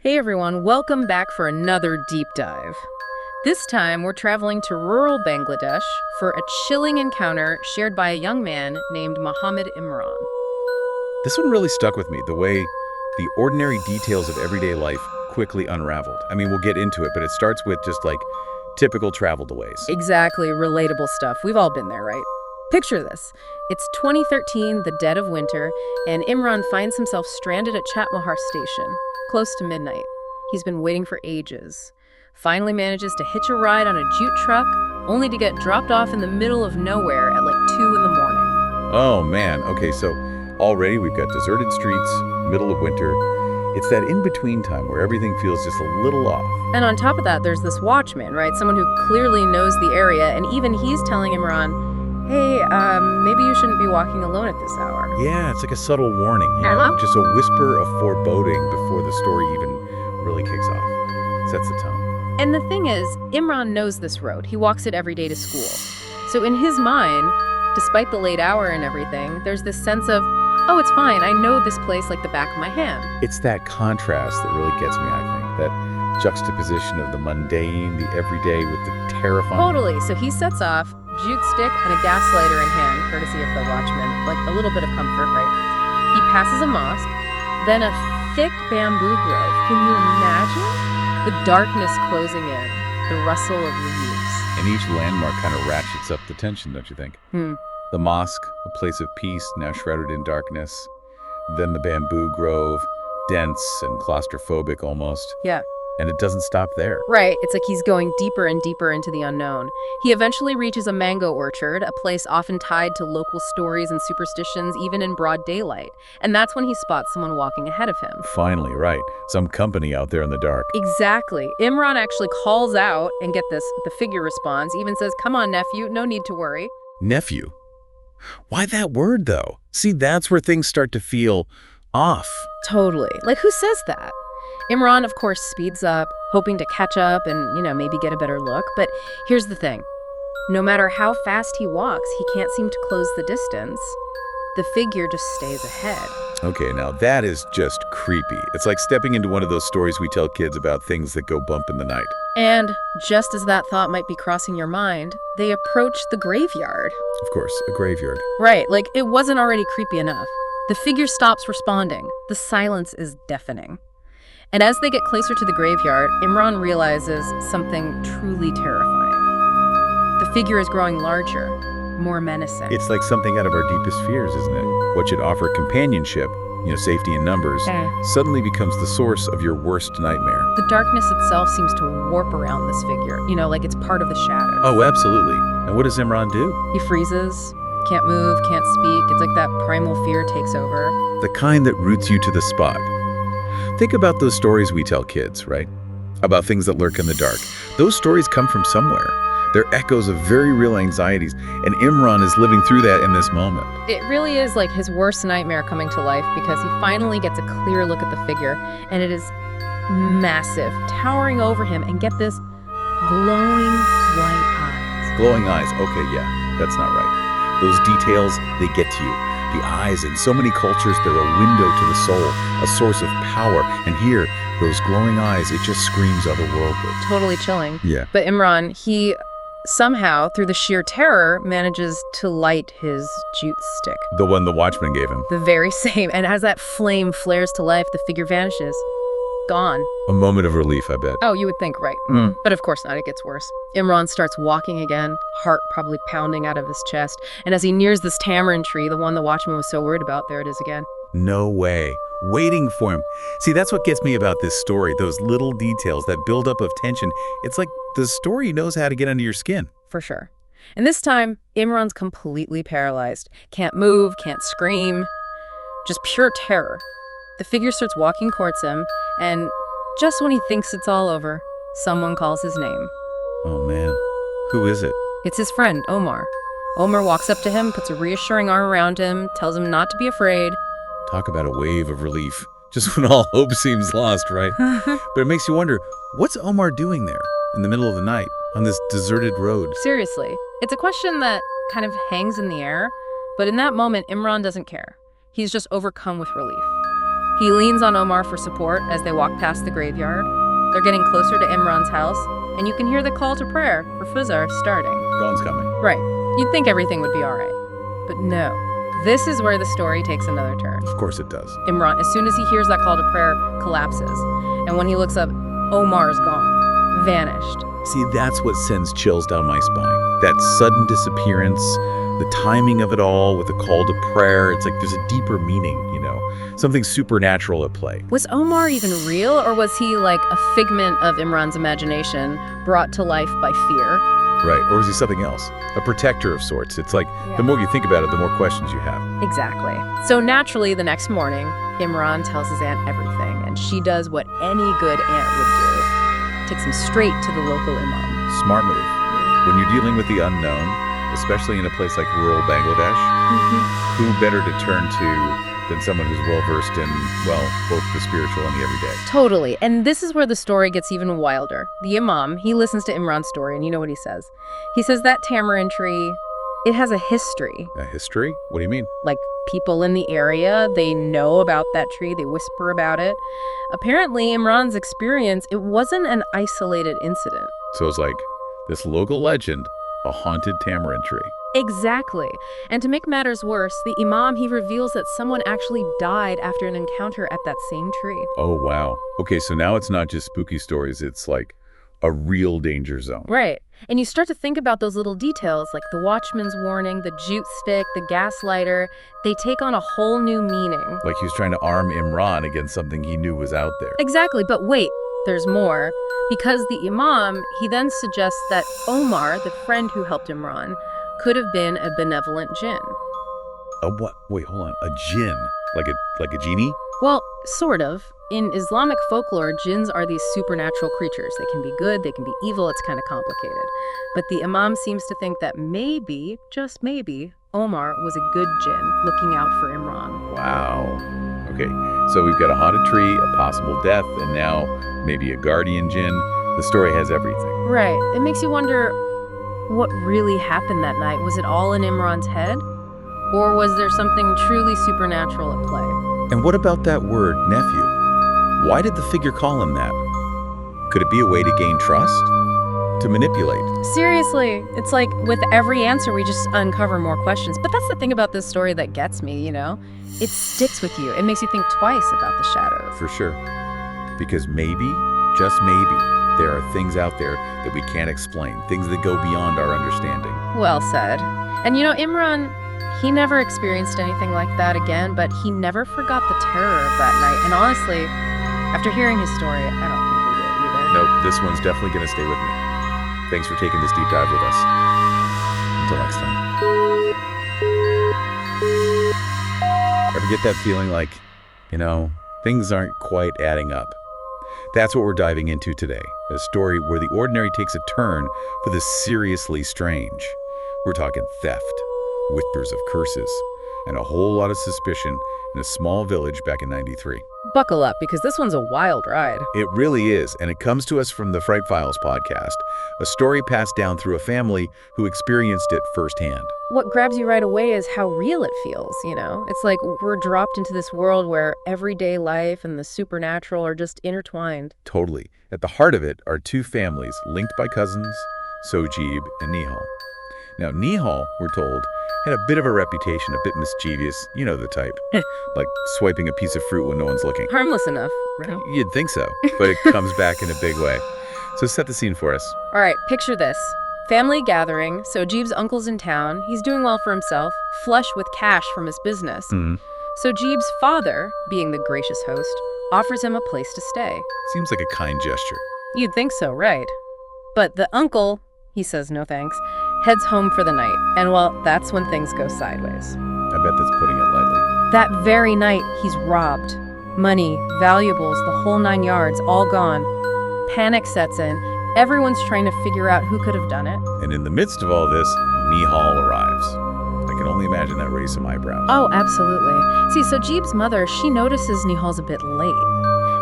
Hey everyone, welcome back for another deep dive. This time we're traveling to rural Bangladesh for a chilling encounter shared by a young man named Mohammed Imran. This one really stuck with me, the way the ordinary details of everyday life quickly unraveled. I mean, we'll get into it, but it starts with just like typical travel delays. Exactly, relatable stuff. We've all been there, right? Picture this. It's 2013, the dead of winter, and Imran finds himself stranded at Chatmahar station, close to midnight. He's been waiting for ages. Finally manages to hitch a ride on a jute truck, only to get dropped off in the middle of nowhere at like 2 in the morning. Oh man, okay, so already we've got deserted streets, middle of winter. It's that in-between time where everything feels just a little off. And on top of that, there's this watchman, right? Someone who clearly knows the area, and even he's telling Imran, hey, maybe you shouldn't be walking alone at this hour. Yeah, it's like a subtle warning. Hello? Just a whisper of foreboding before the story even really kicks off. Sets the tone. And the thing is, Imran knows this road. He walks it every day to school. So in his mind, despite the late hour and everything, there's this sense of, oh, it's fine. I know this place like the back of my hand. It's that contrast that really gets me, I think. That juxtaposition of the mundane, the everyday with the terrifying. Totally. So he sets off, jute stick and a gas lighter in hand, courtesy of the watchman, like a little bit of comfort, right? He passes a mosque, then a thick bamboo grove. Can you imagine? The darkness closing in, the rustle of leaves. And each landmark kind of ratchets up the tension, don't you think? The mosque, a place of peace, now shrouded in darkness. Then the bamboo grove, dense and claustrophobic almost. Yeah. And it doesn't stop there. Right, it's like he's going deeper and deeper into the unknown. He eventually reaches a mango orchard, a place often tied to local stories and superstitions, even in broad daylight. And that's when he spots someone walking ahead of him. Finally, right. Some company out there in the dark. Exactly. Imran actually calls out, and get this, the figure responds, even says, come on, nephew, no need to worry. Nephew? Why that word, though? See, that's where things start to feel off. Totally. Like, who says that? Imran, of course, speeds up, hoping to catch up and, maybe get a better look. But here's the thing. No matter how fast he walks, he can't seem to close the distance. The figure just stays ahead. Okay, now that is just creepy. It's like stepping into one of those stories we tell kids about things that go bump in the night. And just as that thought might be crossing your mind, they approach the graveyard. Of course, a graveyard. Right, like it wasn't already creepy enough. The figure stops responding. The silence is deafening. And as they get closer to the graveyard, Imran realizes something truly terrifying. The figure is growing larger, more menacing. It's like something out of our deepest fears, isn't it? What should offer companionship, safety in numbers, suddenly becomes the source of your worst nightmare. The darkness itself seems to warp around this figure, like it's part of the shadow. Oh, absolutely. And what does Imran do? He freezes, can't move, can't speak. It's like that primal fear takes over. The kind that roots you to the spot. Think about those stories we tell kids, right? About things that lurk in the dark. Those stories come from somewhere. They're echoes of very real anxieties, and Imran is living through that in this moment. It really is like his worst nightmare coming to life because he finally gets a clear look at the figure, and it is massive, towering over him, and get this, glowing white eyes. Glowing eyes, okay, yeah, that's not right. Those details, they get to you. The eyes, in so many cultures, they're a window to the soul, a source of power. And here, those glowing eyes, it just screams otherworldly. Totally chilling. Yeah. But Imran, he somehow, through the sheer terror, manages to light his jute stick. The one the watchman gave him. The very same. And as that flame flares to life, the figure vanishes. Gone. A moment of relief, I bet. Oh, you would think, right. But of course not, it gets worse. Imran starts walking again, heart probably pounding out of his chest. And as he nears this tamarind tree, the one the watchman was so worried about, there it is again. No way. Waiting for him. See, that's what gets me about this story, those little details, that buildup of tension. It's like the story knows how to get under your skin. For sure. And this time, Imran's completely paralyzed. Can't move, can't scream. Just pure terror. The figure starts walking towards him, and just when he thinks it's all over, someone calls his name. Oh man, who is it? It's his friend, Omar. Omar walks up to him, puts a reassuring arm around him, tells him not to be afraid. Talk about a wave of relief. Just when all hope seems lost, right? But it makes you wonder, what's Omar doing there in the middle of the night on this deserted road? Seriously, it's a question that kind of hangs in the air, but in that moment, Imran doesn't care. He's just overcome with relief. He leans on Omar for support as they walk past the graveyard. They're getting closer to Imran's house, and you can hear the call to prayer for Fuzar starting. Dawn's coming. Right. You'd think everything would be all right. But no. This is where the story takes another turn. Of course it does. Imran, as soon as he hears that call to prayer, collapses. And when he looks up, Omar's gone. Vanished. See, that's what sends chills down my spine. That sudden disappearance, the timing of it all with the call to prayer, it's like there's a deeper meaning, something supernatural at play. Was Omar even real, or was he like a figment of Imran's imagination brought to life by fear? Right, or was he something else? A protector of sorts. It's like, the more you think about it, the more questions you have. Exactly. So naturally, the next morning, Imran tells his aunt everything, and she does what any good aunt would do. Takes him straight to the local imam. Smart move. When you're dealing with the unknown, especially in a place like rural Bangladesh, who better to turn to than someone who's well-versed in, both the spiritual and the everyday. Totally. And this is where the story gets even wilder. The imam, he listens to Imran's story, and you know what he says. He says that tamarind tree, it has a history. A history? What do you mean? Like, people in the area, they know about that tree, they whisper about it. Apparently, Imran's experience, it wasn't an isolated incident. So it's like this local legend, a haunted tamarind tree. Exactly. And to make matters worse, the imam, he reveals that someone actually died after an encounter at that same tree. Oh, wow. Okay, so now it's not just spooky stories, it's like a real danger zone. Right. And you start to think about those little details, like the watchman's warning, the jute stick, the gas lighter. They take on a whole new meaning. Like he was trying to arm Imran against something he knew was out there. Exactly. But wait, there's more. Because the imam, he then suggests that Omar, the friend who helped Imran, could have been a benevolent jinn. A what? Wait, hold on. A jinn? Like a genie? Well, sort of. In Islamic folklore, jinns are these supernatural creatures. They can be good, they can be evil, it's kind of complicated. But the imam seems to think that maybe, just maybe, Omar was a good jinn looking out for Imran. Wow. Okay, so we've got a haunted tree, a possible death, and now maybe a guardian jinn. The story has everything. Right. It makes you wonder, what really happened that night? Was it all in Imran's head? Or was there something truly supernatural at play? And what about that word, nephew? Why did the figure call him that? Could it be a way to gain trust? To manipulate? Seriously, it's like with every answer we just uncover more questions. But that's the thing about this story that gets me, It sticks with you. It makes you think twice about the shadows. For sure. Because maybe, just maybe, there are things out there that we can't explain, things that go beyond our understanding. Well said. And Imran, he never experienced anything like that again, but he never forgot the terror of that night. And honestly, after hearing his story, I don't think we will either. Nope, this one's definitely going to stay with me. Thanks for taking this deep dive with us. Until next time. Ever get that feeling like, things aren't quite adding up? That's what we're diving into today, a story where the ordinary takes a turn for the seriously strange. We're talking theft, whispers of curses, and a whole lot of suspicion in a small village back in '93. Buckle up, because this one's a wild ride. It really is, and it comes to us from the Fright Files podcast, a story passed down through a family who experienced it firsthand. What grabs you right away is how real it feels, It's like we're dropped into this world where everyday life and the supernatural are just intertwined. Totally. At the heart of it are two families linked by cousins, Sojib and Nihal. Now, Nihal, we're told, had a bit of a reputation, a bit mischievous, the type. Like swiping a piece of fruit when no one's looking. Harmless enough. Right? You'd think so, but it comes back in a big way. So set the scene for us. All right, picture this. Family gathering, so Jeeb's uncle's in town. He's doing well for himself, flush with cash from his business. So Jeeb's father, being the gracious host, offers him a place to stay. Seems like a kind gesture. You'd think so, right? But the uncle, he says no thanks, heads home for the night. And that's when things go sideways. I bet that's putting it lightly. That very night, he's robbed. Money, valuables, the whole 9 yards, all gone. Panic sets in. Everyone's trying to figure out who could have done it. And in the midst of all this, Nihal arrives. I can only imagine that raised some eyebrows. Oh, absolutely. See, so Jeeb's mother, she notices Nihal's a bit late.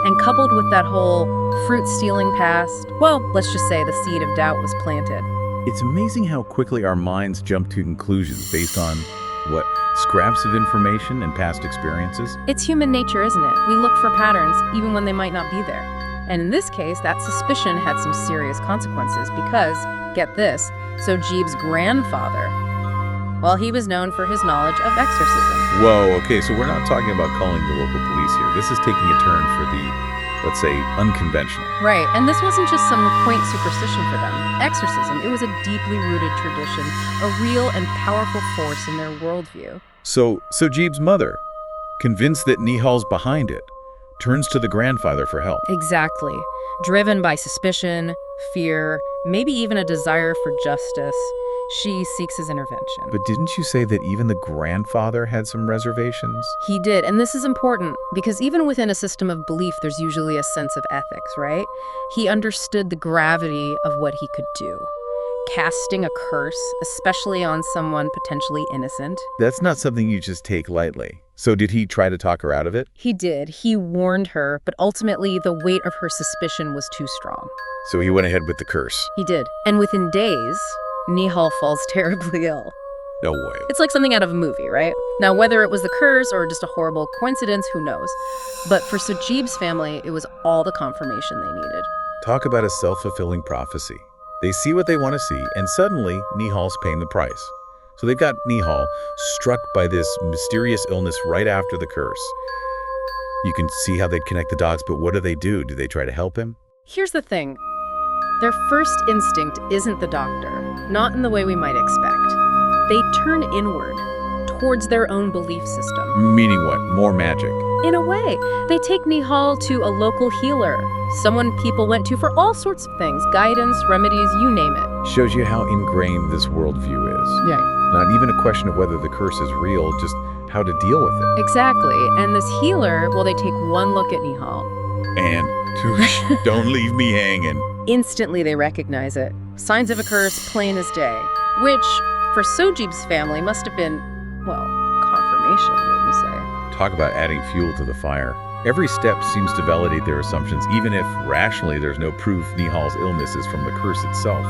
And coupled with that whole fruit-stealing past, let's just say the seed of doubt was planted. It's amazing how quickly our minds jump to conclusions based on What, scraps of information and past experiences? It's human nature, isn't it? We look for patterns even when they might not be there. And in this case, that suspicion had some serious consequences because, get this, Sojib's grandfather, well, he was known for his knowledge of exorcism. Whoa, okay, so we're not talking about calling the local police here. This is taking a turn for the, let's say, unconventional. Right, and this wasn't just some quaint superstition for them. Exorcism, it was a deeply rooted tradition, a real and powerful force in their worldview. So, Sojib's mother, convinced that Nihal's behind it, turns to the grandfather for help. Exactly. Driven by suspicion, fear, maybe even a desire for justice, she seeks his intervention. But didn't you say that even the grandfather had some reservations? He did, and this is important because even within a system of belief, there's usually a sense of ethics, right? He understood the gravity of what he could do. Casting a curse, especially on someone potentially innocent. That's not something you just take lightly. So did he try to talk her out of it? He did. He warned her, but ultimately the weight of her suspicion was too strong. So he went ahead with the curse. He did. And within days, Nihal falls terribly ill. No way. It's like something out of a movie, right? Now, whether it was the curse or just a horrible coincidence, who knows? But for Sojib's family, it was all the confirmation they needed. Talk about a self-fulfilling prophecy. They see what they want to see, and suddenly Nihal's paying the price. So they've got Nihal struck by this mysterious illness right after the curse. You can see how they'd connect the dots, but what do? Do they try to help him? Here's the thing. Their first instinct isn't the doctor, not in the way we might expect. They turn inward, towards their own belief system. Meaning what? More magic? In a way, they take Nihal to a local healer, someone people went to for all sorts of things, guidance, remedies, you name it. Shows you how ingrained this worldview is. Yeah. Not even a question of whether the curse is real, just how to deal with it. Exactly. And this healer, well, they take one look at Nihal. And, don't leave me hanging. Instantly they recognize it. Signs of a curse, plain as day. Which, for Sojib's family, must have been, well, confirmation, wouldn't you say? Talk about adding fuel to the fire. Every step seems to validate their assumptions, even if, rationally, there's no proof Nihal's illness is from the curse itself.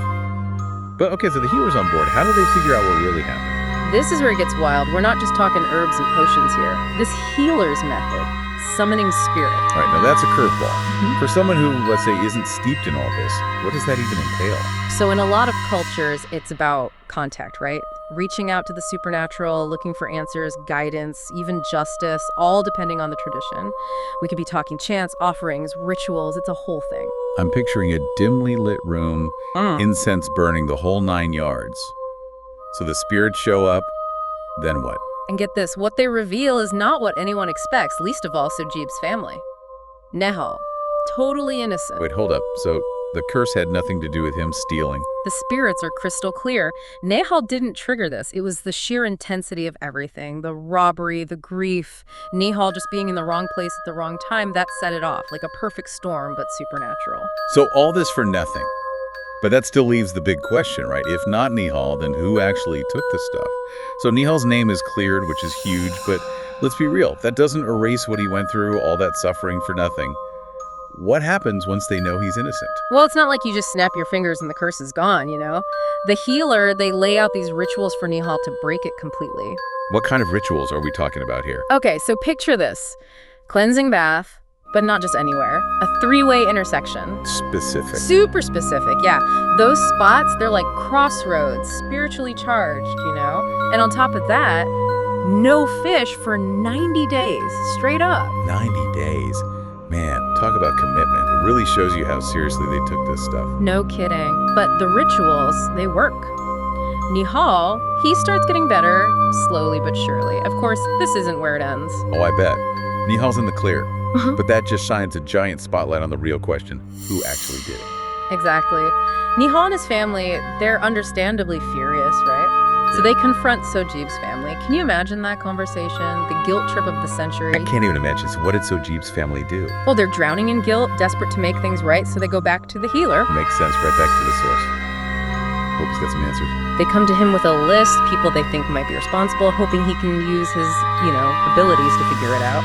But okay, so the healer's on board. How do they figure out what really happened? This is where it gets wild. We're not just talking herbs and potions here. This healer's method, summoning spirit. All right, now that's a curveball. For someone who, let's say, isn't steeped in all this, what does that even entail? So in a lot of cultures, it's about contact, right? Reaching out to the supernatural, looking for answers, guidance, even justice, all depending on the tradition. We could be talking chants, offerings, rituals. It's a whole thing. I'm picturing a dimly lit room, incense burning the whole 9 yards. So the spirits show up, then what? And get this, what they reveal is not what anyone expects, least of all Sojib's family. Nehal, totally innocent. Wait, hold up. So the curse had nothing to do with him stealing. The spirits are crystal clear. Nehal didn't trigger this. It was the sheer intensity of everything, the robbery, the grief, Nehal just being in the wrong place at the wrong time, that set it off, like a perfect storm, but supernatural. So all this for nothing. But that still leaves the big question, right? If not Nihal, then who actually took the stuff? So Nihal's name is cleared, which is huge, but let's be real, that doesn't erase what he went through, all that suffering for nothing. What happens once they know he's innocent? Well, it's not like you just snap your fingers and the curse is gone, you know? The healer, they lay out these rituals for Nihal to break it completely. What kind of rituals are we talking about here? Okay, so picture this. Cleansing bath, but not just anywhere. A 3-way intersection. Specific. Super specific, yeah. Those spots, they're like crossroads, spiritually charged, you know? And on top of that, no fish for 90 days, straight up. 90 days. Man, talk about commitment. It really shows you how seriously they took this stuff. No kidding. But the rituals, they work. Nihal, he starts getting better, slowly but surely. Of course, this isn't where it ends. Oh, I bet. Nihal's in the clear. But that just shines a giant spotlight on the real question, who actually did it? Exactly. Nihal and his family, they're understandably furious, right? So they confront Sojib's family. Can you imagine that conversation? The guilt trip of the century. I can't even imagine. So what did Sojib's family do? Well, they're drowning in guilt, desperate to make things right, so they go back to the healer. Makes sense, right back to the source. Hope he's got some answers. They come to him with a list, people they think might be responsible, hoping he can use his, abilities to figure it out.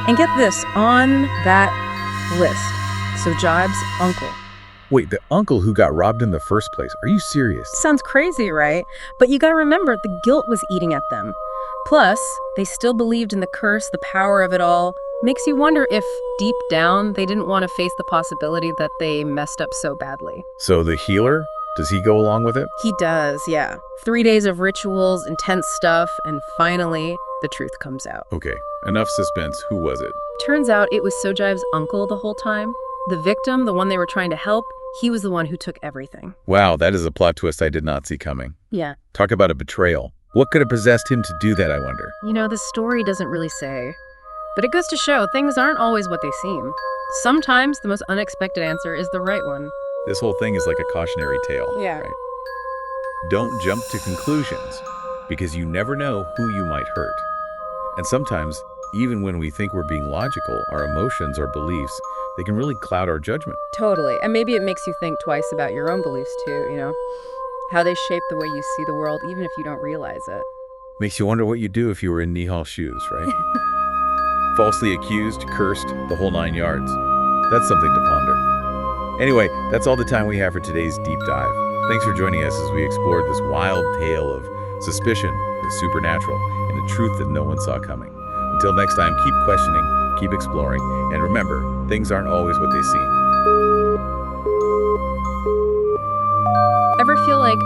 And get this, on that list, Sojib's uncle. Wait, the uncle who got robbed in the first place. Are you serious? Sounds crazy, right? But you gotta remember, the guilt was eating at them. Plus, they still believed in the curse, the power of it all. Makes you wonder if, deep down, they didn't want to face the possibility that they messed up so badly. So the healer, does he go along with it? He does, yeah. 3 days of rituals, intense stuff, and finally, the truth comes out. Okay, enough suspense. Who was it? Turns out it was Sojiv's uncle the whole time. The victim, the one they were trying to help, he was the one who took everything. Wow, that is a plot twist I did not see coming. Yeah. Talk about a betrayal. What could have possessed him to do that, I wonder? The story doesn't really say. But it goes to show things aren't always what they seem. Sometimes the most unexpected answer is the right one. This whole thing is like a cautionary tale. Yeah. Right? Don't jump to conclusions, because you never know who you might hurt. And sometimes, even when we think we're being logical, our emotions or beliefs, they can really cloud our judgment. Totally. And maybe it makes you think twice about your own beliefs too, how they shape the way you see the world, even if you don't realize it. Makes you wonder what you'd do if you were in Nihal's shoes, right? Falsely accused, cursed, the whole 9 yards. That's something to ponder. Anyway, that's all the time we have for today's deep dive. Thanks for joining us as we explored this wild tale of suspicion, the supernatural, and a truth that no one saw coming. Until next time, keep questioning, keep exploring, and remember, things aren't always what they seem. Ever feel like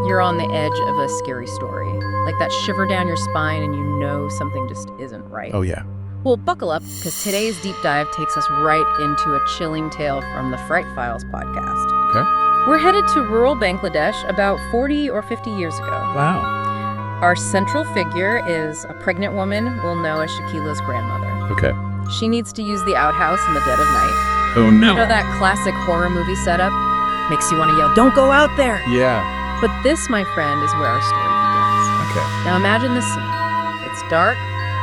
you're on the edge of a scary story? Like that shiver down your spine and you know something just isn't right? Oh, yeah. Well, buckle up, because today's deep dive takes us right into a chilling tale from the Fright Files podcast. Okay. We're headed to rural Bangladesh about 40 or 50 years ago. Wow. Our central figure is a pregnant woman we'll know as Shakila's grandmother. Okay. She needs to use the outhouse in the dead of night. Oh, no. That classic horror movie setup? Makes you want to yell, "Don't go out there!" Yeah. But this, my friend, is where our story begins. Okay. Now imagine this scene. It's dark,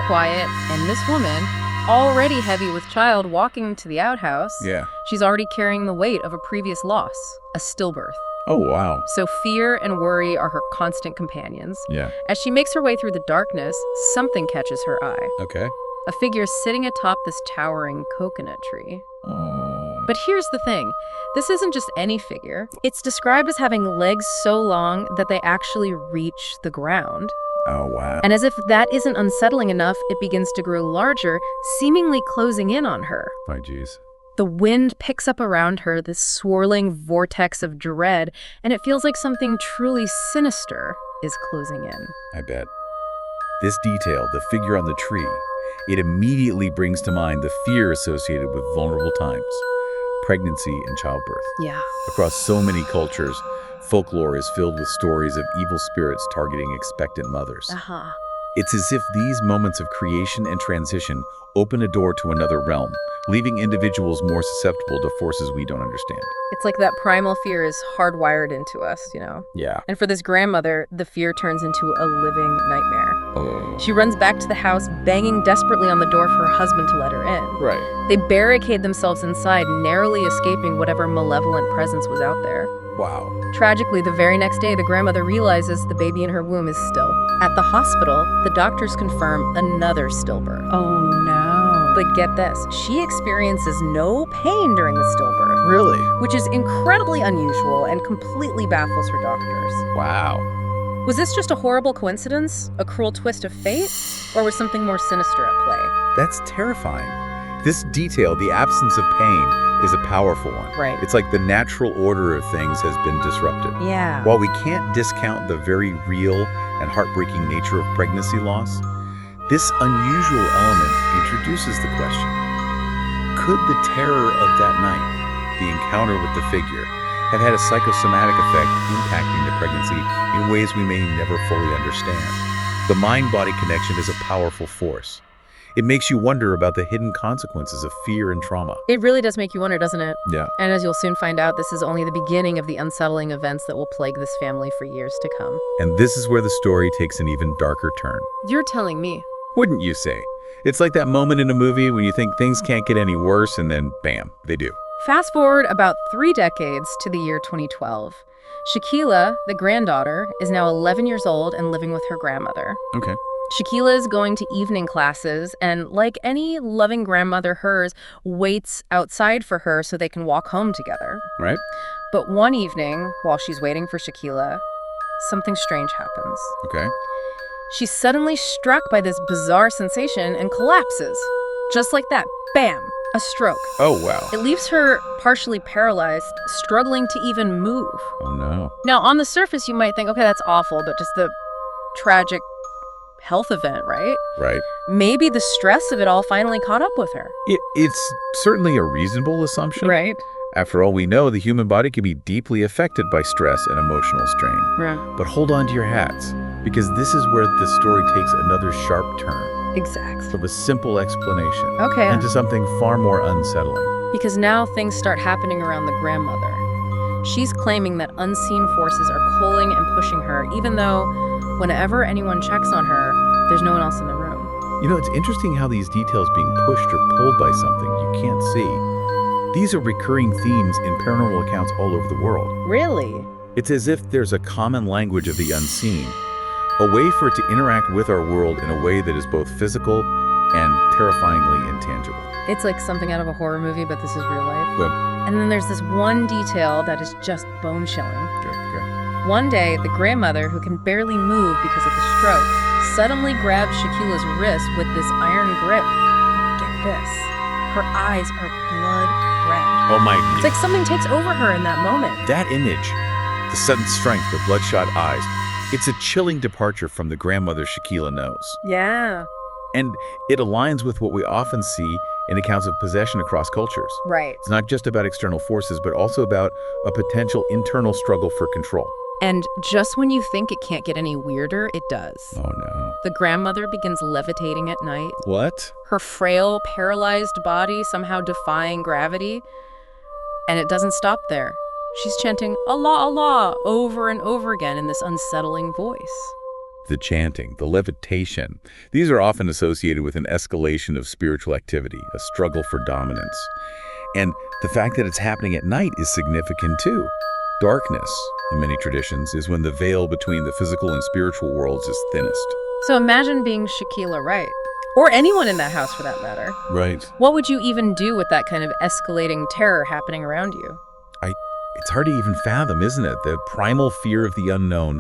quiet, and this woman, already heavy with child, walking to the outhouse. Yeah. She's already carrying the weight of a previous loss, a stillbirth. Oh, wow. So fear and worry are her constant companions. Yeah. As she makes her way through the darkness, something catches her eye. Okay. A figure sitting atop this towering coconut tree. Oh. But here's the thing. This isn't just any figure. It's described as having legs so long that they actually reach the ground. Oh, wow. And as if that isn't unsettling enough, it begins to grow larger, seemingly closing in on her. My geez. The wind picks up around her, this swirling vortex of dread, and it feels like something truly sinister is closing in. I bet. This detail, the figure on the tree, it immediately brings to mind the fear associated with vulnerable times, pregnancy and childbirth. Yeah. Across so many cultures, folklore is filled with stories of evil spirits targeting expectant mothers. Uh-huh. It's as if these moments of creation and transition open a door to another realm, leaving individuals more susceptible to forces we don't understand. It's like that primal fear is hardwired into us, Yeah. And for this grandmother, the fear turns into a living nightmare. Oh. She runs back to the house, banging desperately on the door for her husband to let her in. Right. They barricade themselves inside, narrowly escaping whatever malevolent presence was out there. Wow. Tragically, the very next day, the grandmother realizes the baby in her womb is still. At the hospital, the doctors confirm another stillbirth. Oh no. But get this, she experiences no pain during the stillbirth, Really? which is incredibly unusual and completely baffles her doctors. Wow. Was this just a horrible coincidence? A cruel twist of fate? Or was something more sinister at play? That's terrifying. This detail, the absence of pain, is a powerful one. Right. It's like the natural order of things has been disrupted. Yeah. While we can't discount the very real and heartbreaking nature of pregnancy loss, this unusual element introduces the question: could the terror of that night, the encounter with the figure, have had a psychosomatic effect impacting the pregnancy in ways we may never fully understand? The mind-body connection is a powerful force. It makes you wonder about the hidden consequences of fear and trauma. It really does make you wonder, doesn't it? Yeah. And as you'll soon find out, this is only the beginning of the unsettling events that will plague this family for years to come. And this is where the story takes an even darker turn. You're telling me. Wouldn't you say? It's like that moment in a movie when you think things can't get any worse, and then bam, they do. Fast forward about 3 decades to the year 2012. Shakila, the granddaughter, is now 11 years old and living with her grandmother. Okay. Shakila is going to evening classes, and like any loving grandmother, hers waits outside for her so they can walk home together. Right? But one evening, while she's waiting for Shakila, something strange happens. Okay. She's suddenly struck by this bizarre sensation and collapses. Just like that. Bam! A stroke. Oh, wow. It leaves her partially paralyzed, struggling to even move. Oh, no. Now, on the surface, you might think, okay, that's awful, but just the tragic health event, right? Right. Maybe the stress of it all finally caught up with her. It's certainly a reasonable assumption. Right. After all, we know the human body can be deeply affected by stress and emotional strain. Right. But hold on to your hats, because this is where the story takes another sharp turn. Exactly. From a simple explanation Okay. into something far more unsettling. Because now things start happening around the grandmother. She's claiming that unseen forces are pulling and pushing her, even though whenever anyone checks on her, there's no one else in the room. You know, it's interesting how these details being pushed or pulled by something you can't see. These are recurring themes in paranormal accounts all over the world. Really? It's as if there's a common language of the unseen, a way for it to interact with our world in a way that is both physical and terrifyingly intangible. It's like something out of a horror movie, but this is real life. But, And then there's this one detail that is just bone-chilling. okay. One day, the grandmother, who can barely move because of the stroke, suddenly grabs Shaquila's wrist with this iron grip. Get this. Her eyes are blood red. Oh my, It's like something takes over her in that moment. that image, the sudden strength, the bloodshot eyes, it's a chilling departure from the grandmother Shaquila knows. Yeah. And it aligns with what we often see in accounts of possession across cultures. Right. It's not just about external forces, but also about a potential internal struggle for control. And just when you think it can't get any weirder, it does. Oh no. The grandmother begins levitating at night, What? her frail, paralyzed body somehow defying gravity. And it doesn't stop there. She's chanting Allah, Allah over and over again in this unsettling voice. The chanting, the levitation, these are often associated with an escalation of spiritual activity, a struggle for dominance. And the fact that it's happening at night is significant too. Darkness, in many traditions, is when the veil between the physical and spiritual worlds is thinnest. So imagine being Shaquila Wright, or anyone in that house for that matter. Right. What would you even do with that kind of escalating terror happening around you? It's hard to even fathom, isn't it? The primal fear of the unknown,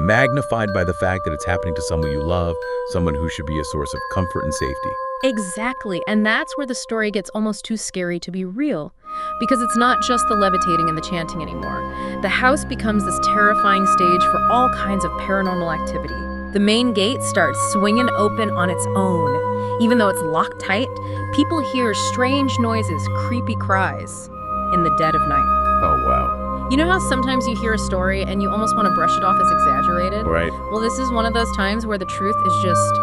magnified by the fact that it's happening to someone you love, someone who should be a source of comfort and safety. Exactly, and that's where the story gets almost too scary to be real. Because it's not just the levitating and the chanting anymore. The house becomes this terrifying stage for all kinds of paranormal activity. The main gate starts swinging open on its own. Even though it's locked tight, people hear strange noises, creepy cries in the dead of night. Oh, wow. You know how sometimes you hear a story and you almost want to brush it off as exaggerated? Right. Well, this is one of those times where the truth is just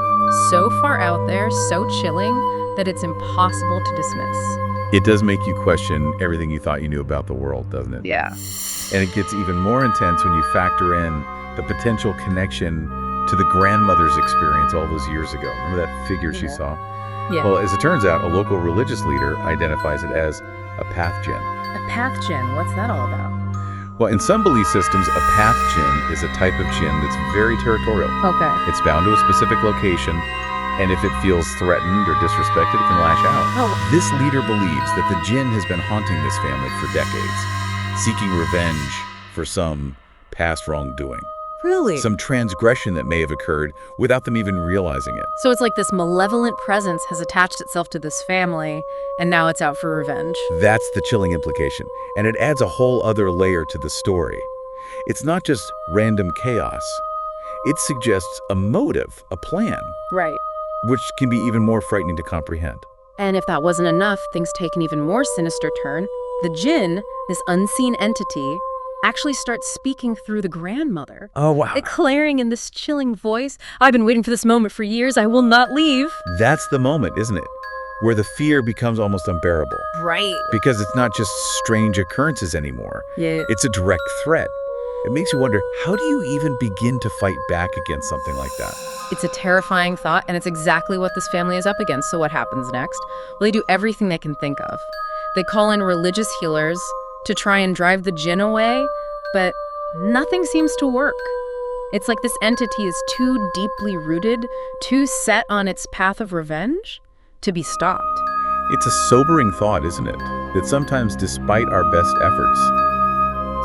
so far out there, so chilling, that it's impossible to dismiss. It does make you question everything you thought you knew about the world, doesn't it? Yeah. And it gets even more intense when you factor in the potential connection to the grandmother's experience all those years ago. Remember that figure she saw? Yeah. Well, as it turns out, a local religious leader identifies it as a pathgen. A pathgen, what's that all about? Well, in some belief systems, a pathgen is a type of jinn that's very territorial. Okay. It's bound to a specific location, and if it feels threatened or disrespected, it can lash out. Oh. This leader believes that the jinn has been haunting this family for decades, seeking revenge for some past wrongdoing, Really? some transgression that may have occurred without them even realizing it. So it's like this malevolent presence has attached itself to this family, and now it's out for revenge. That's the chilling implication, and it adds a whole other layer to the story. It's not just random chaos. It suggests a motive, a plan, Right. which can be even more frightening to comprehend. And if that wasn't enough, things take an even more sinister turn. The jinn, this unseen entity, actually starts speaking through the grandmother, Oh, wow. declaring in this chilling voice, "I've been waiting for this moment for years. I will not leave." That's the moment, isn't it? Where the fear becomes almost unbearable. Right. Because it's not just strange occurrences anymore. Yeah. It's a direct threat. It makes you wonder, how do you even begin to fight back against something like that? It's a terrifying thought, and it's exactly what this family is up against. So what happens next? Well, they do everything they can think of. They call in religious healers to try and drive the jinn away, but nothing seems to work. It's like this entity is too deeply rooted, too set on its path of revenge to be stopped. It's a sobering thought, isn't it? That sometimes, despite our best efforts,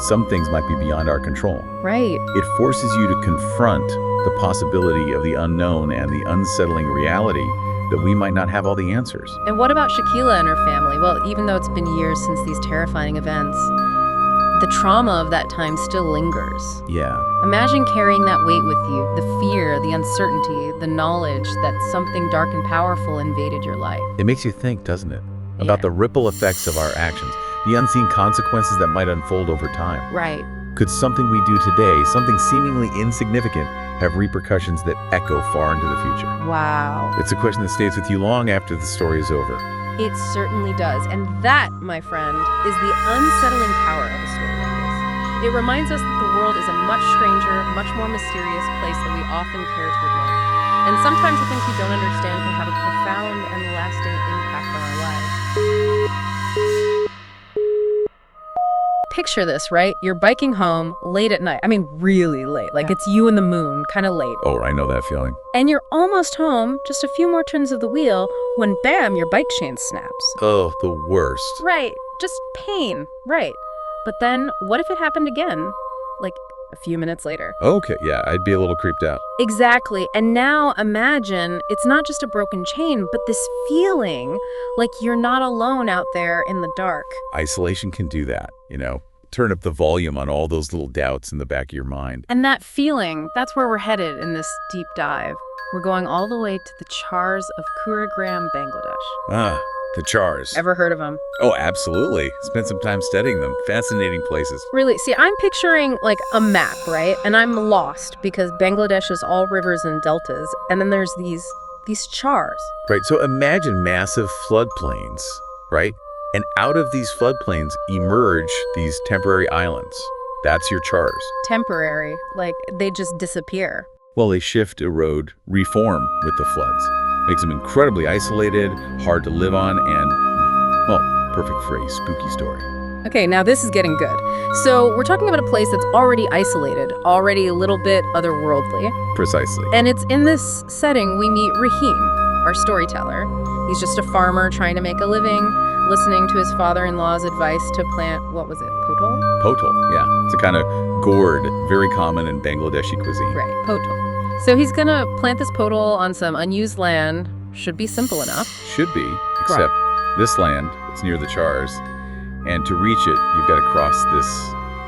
some things might be beyond our control. Right. It forces you to confront the possibility of the unknown and the unsettling reality that we might not have all the answers. And what about Shaquila and her family? Well, even though it's been years since these terrifying events, the trauma of that time still lingers. Yeah. Imagine carrying that weight with you, the fear, the uncertainty, the knowledge that something dark and powerful invaded your life. It makes you think, doesn't it? About the ripple effects of our actions, the unseen consequences that might unfold over time. Right. Could something we do today, something seemingly insignificant, have repercussions that echo far into the future? Wow. It's a question that stays with you long after the story is over. It certainly does. And that, my friend, is the unsettling power of a story like this. It reminds us that the world is a much stranger, much more mysterious place than we often care to admit. And sometimes the things we don't understand can have a profound and lasting impact on our lives. Picture this, right? You're biking home late at night. I mean, really late. Like it's you and the moon, kind of late. Oh, I know that feeling. And you're almost home, just a few more turns of the wheel, when bam, your bike chain snaps. Oh, the worst. Right. Just pain. Right. But then, what if it happened again? Like a few minutes later. Okay, yeah, I'd be a little creeped out. Exactly. And now imagine it's not just a broken chain, but this feeling like you're not alone out there in the dark. Isolation can do that, Turn up the volume on all those little doubts in the back of your mind. And that feeling, that's where we're headed in this deep dive. We're going all the way to the Chars of Kurigram, Bangladesh. Ah, the Chars. Ever heard of them? Oh, absolutely. Spent some time studying them. Fascinating places. Really? See, I'm picturing like a map, right? And I'm lost because Bangladesh is all rivers and deltas. And then there's these chars. Right, so imagine massive floodplains, right? And out of these floodplains emerge these temporary islands. That's your Chars. Temporary. Like they just disappear. Well, they shift, erode, reform with the floods. Makes them incredibly isolated, hard to live on, and, well, perfect for a spooky story. Okay, now this is getting good. So we're talking about a place that's already isolated, already a little bit otherworldly. Precisely. And it's in this setting we meet Rahim, our storyteller. He's just a farmer trying to make a living, listening to his father-in-law's advice to plant, what was it, potol? Potol, yeah. It's a kind of gourd, very common in Bangladeshi cuisine. Right, potol. So he's gonna plant this potol on some unused land. Should be simple enough. Should be, except this land, it's near the Chars, and to reach it, you've got to cross this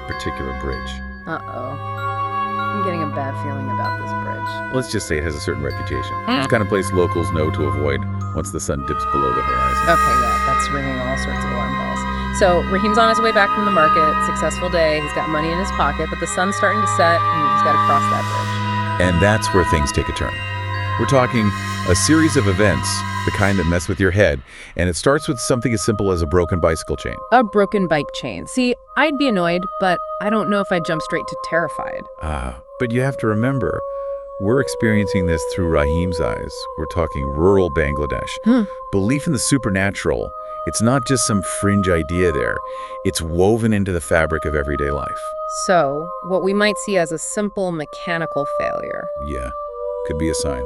particular bridge. Uh-oh. I'm getting a bad feeling about this bridge. Let's just say it has a certain reputation. It's the kind of place locals know to avoid once the sun dips below the horizon. Okay, yeah, that's ringing all sorts of alarm bells. So Rahim's on his way back from the market, successful day, he's got money in his pocket, but the sun's starting to set, and he's got to cross that bridge. And that's where things take a turn. We're talking a series of events, the kind that mess with your head, and it starts with something as simple as a broken bicycle chain. A broken bike chain. See, I'd be annoyed, but I don't know if I'd jump straight to terrified. But you have to remember, we're experiencing this through Rahim's eyes. We're talking rural Bangladesh. Belief in the supernatural, it's not just some fringe idea there. It's woven into the fabric of everyday life. So, what we might see as a simple mechanical failure. Yeah, could be a sign,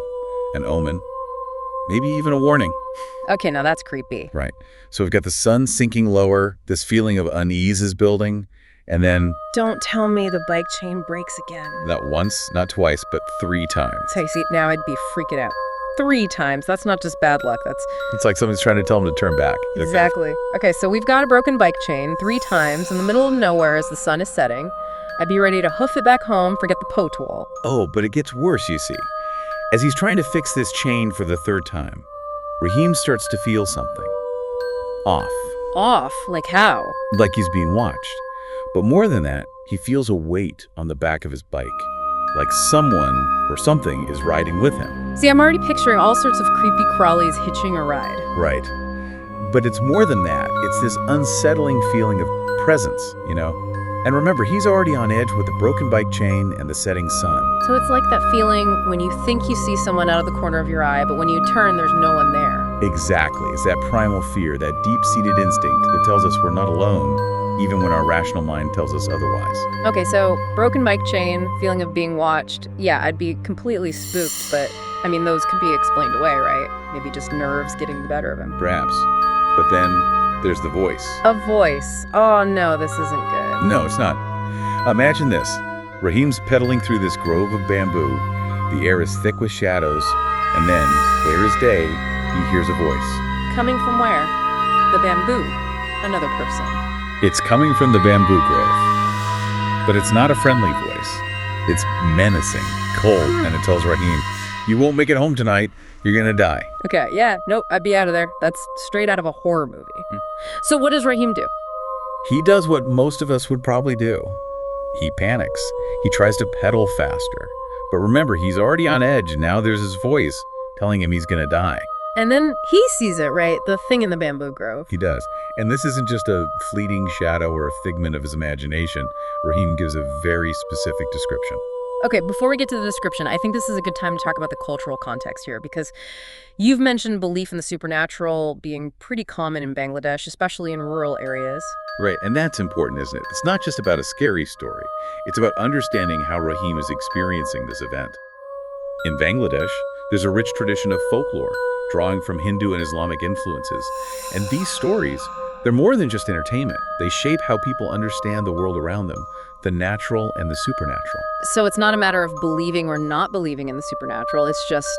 an omen, maybe even a warning. Okay, now that's creepy. Right. So we've got the sun sinking lower, this feeling of unease is building, and then... Don't tell me the bike chain breaks again. Not once, not twice, but 3 times. So, see, now I'd be freaking out. 3 times. That's not just bad luck. It's like someone's trying to tell them to turn back. Exactly. Okay, so we've got a broken bike chain 3 times in the middle of nowhere as the sun is setting. I'd be ready to hoof it back home, forget the potol. Oh, but it gets worse, you see. As he's trying to fix this chain for the 3rd time, Rahim starts to feel something. Off. Off? Like how? Like he's being watched. But more than that, he feels a weight on the back of his bike. Like someone or something is riding with him. See, I'm already picturing all sorts of creepy crawlies hitching a ride. Right. But it's more than that. It's this unsettling feeling of presence, And remember, he's already on edge with the broken bike chain and the setting sun. So it's like that feeling when you think you see someone out of the corner of your eye, but when you turn, there's no one there. Exactly. It's that primal fear, that deep-seated instinct that tells us we're not alone, even when our rational mind tells us otherwise. Okay, so broken bike chain, feeling of being watched. Yeah, I'd be completely spooked, but I mean, those could be explained away, right? Maybe just nerves getting the better of him. Perhaps. But then there's the voice. A voice. Oh no, this isn't good. No, it's not. Imagine this. Rahim's pedaling through this grove of bamboo. The air is thick with shadows, and then, clear as day, he hears a voice. Coming from where? The bamboo. Another person. It's coming from the bamboo grove. But it's not a friendly voice. It's menacing, cold, and it tells Rahim, "You won't make it home tonight. You're gonna die." Okay, yeah, nope, I'd be out of there. That's straight out of a horror movie. So what does Rahim do? He does what most of us would probably do. He panics. He tries to pedal faster. But remember, he's already on edge, and now there's his voice telling him he's gonna die. And then he sees it, right? The thing in the bamboo grove. He does. And this isn't just a fleeting shadow or a figment of his imagination. Rahim gives a very specific description. Okay, before we get to the description, I think this is a good time to talk about the cultural context here, because you've mentioned belief in the supernatural being pretty common in Bangladesh, especially in rural areas. Right, and that's important, isn't it? It's not just about a scary story. It's about understanding how Rahim is experiencing this event. In Bangladesh, there's a rich tradition of folklore, drawing from Hindu and Islamic influences. And these stories, they're more than just entertainment. They shape how people understand the world around them, the natural and the supernatural. So it's not a matter of believing or not believing in the supernatural, it's just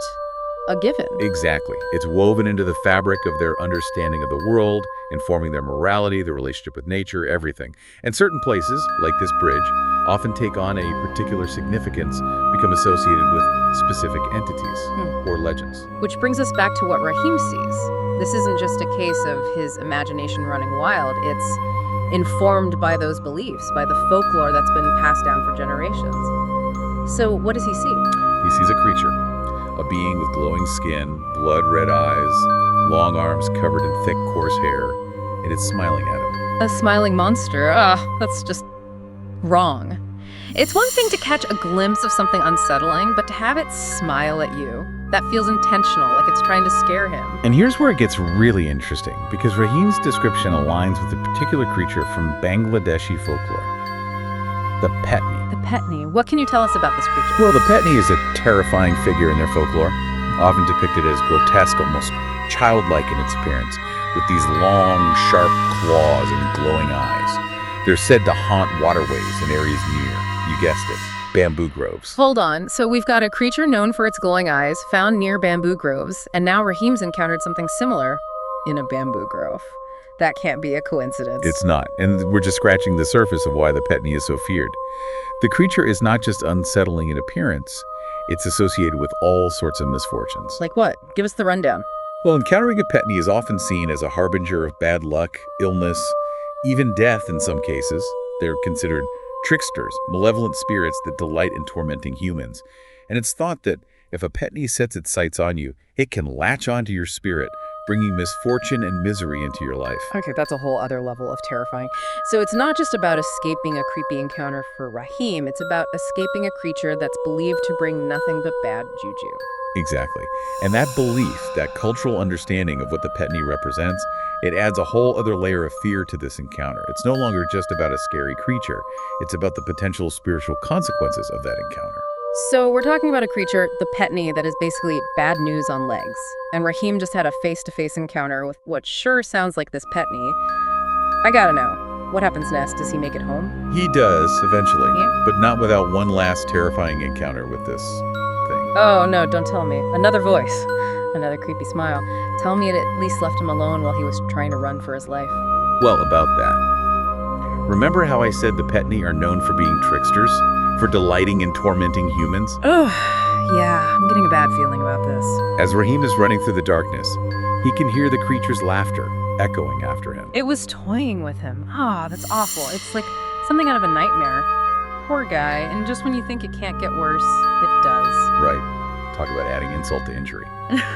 a given. Exactly. It's woven into the fabric of their understanding of the world, informing their morality, their relationship with nature, everything. And certain places, like this bridge, often take on a particular significance, become associated with specific entities or legends. Which brings us back to what Rahim sees. This isn't just a case of his imagination running wild, it's informed by those beliefs, by the folklore that's been passed down for generations. So what does he see? He sees a creature, a being with glowing skin, blood-red eyes, long arms covered in thick, coarse hair, and it's smiling at him. A smiling monster? That's just wrong. It's one thing to catch a glimpse of something unsettling, but to have it smile at you, that feels intentional, like it's trying to scare him. And here's where it gets really interesting, because Rahim's description aligns with a particular creature from Bangladeshi folklore, the Petni. The Petni. What can you tell us about this creature? Well, the Petni is a terrifying figure in their folklore, often depicted as grotesque, almost childlike in its appearance, with these long, sharp claws and glowing eyes. They're said to haunt waterways and areas near, you guessed it, bamboo groves. Hold on. So we've got a creature known for its glowing eyes, found near bamboo groves, and now Rahim's encountered something similar in a bamboo grove. That can't be a coincidence. It's not, and we're just scratching the surface of why the Petni is so feared. The creature is not just unsettling in appearance, it's associated with all sorts of misfortunes. Like what? Give us the rundown. Well, encountering a Petni is often seen as a harbinger of bad luck, illness, even death in some cases. They're considered tricksters, malevolent spirits that delight in tormenting humans. And it's thought that if a Petni sets its sights on you, it can latch onto your spirit, bringing misfortune and misery into your life. Okay, that's a whole other level of terrifying. So it's not just about escaping a creepy encounter for Rahim, it's about escaping a creature that's believed to bring nothing but bad juju. Exactly. And that belief, that cultural understanding of what the Petni represents, it adds a whole other layer of fear to this encounter. It's no longer just about a scary creature. It's about the potential spiritual consequences of that encounter. So we're talking about a creature, the Petni, that is basically bad news on legs. And Rahim just had a face-to-face encounter with what sure sounds like this Petni. I gotta know, what happens next? Does he make it home? He does, eventually, Yeah. but not without one last terrifying encounter with this thing. Oh, no, don't tell me. Another voice. Another creepy smile. Tell me it at least left him alone while he was trying to run for his life. Well, about that. Remember how I said the Petni are known for being tricksters? For delighting in tormenting humans? Oh, yeah, I'm getting a bad feeling about this. As Rahim is running through the darkness, he can hear the creature's laughter echoing after him. It was toying with him. That's awful. It's like something out of a nightmare. Poor guy, and just when you think it can't get worse, it does. Right. Talk about adding insult to injury.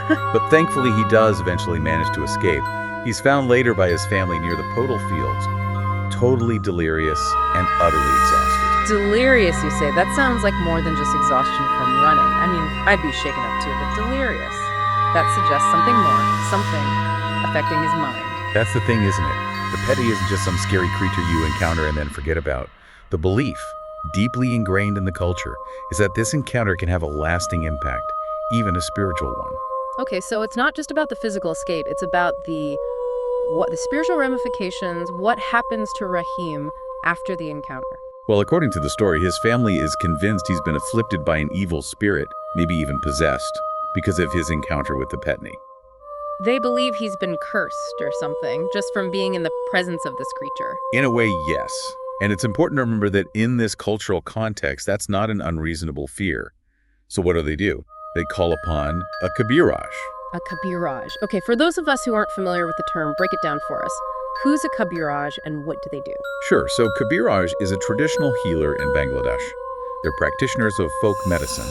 But thankfully, he does eventually manage to escape. He's found later by his family near the podal fields, totally delirious and utterly exhausted. Delirious, you say? That sounds like more than just exhaustion from running. I mean, I'd be shaken up too, but delirious. That suggests something more, something affecting his mind. That's the thing, isn't it? The Petni isn't just some scary creature you encounter and then forget about. The belief, deeply ingrained in the culture, is that this encounter can have a lasting impact, even a spiritual one. Okay, so it's not just about the physical escape, it's about the spiritual ramifications, what happens to Rahim after the encounter. Well, according to the story, his family is convinced he's been afflicted by an evil spirit, maybe even possessed, because of his encounter with the Petney. They believe he's been cursed or something, just from being in the presence of this creature. In a way, yes. And it's important to remember that in this cultural context, that's not an unreasonable fear. So what do? They call upon a kabiraj. A kabiraj. Okay, for those of us who aren't familiar with the term, break it down for us. Who's a kabiraj and what do they do? Sure, so kabiraj is a traditional healer in Bangladesh. They're practitioners of folk medicine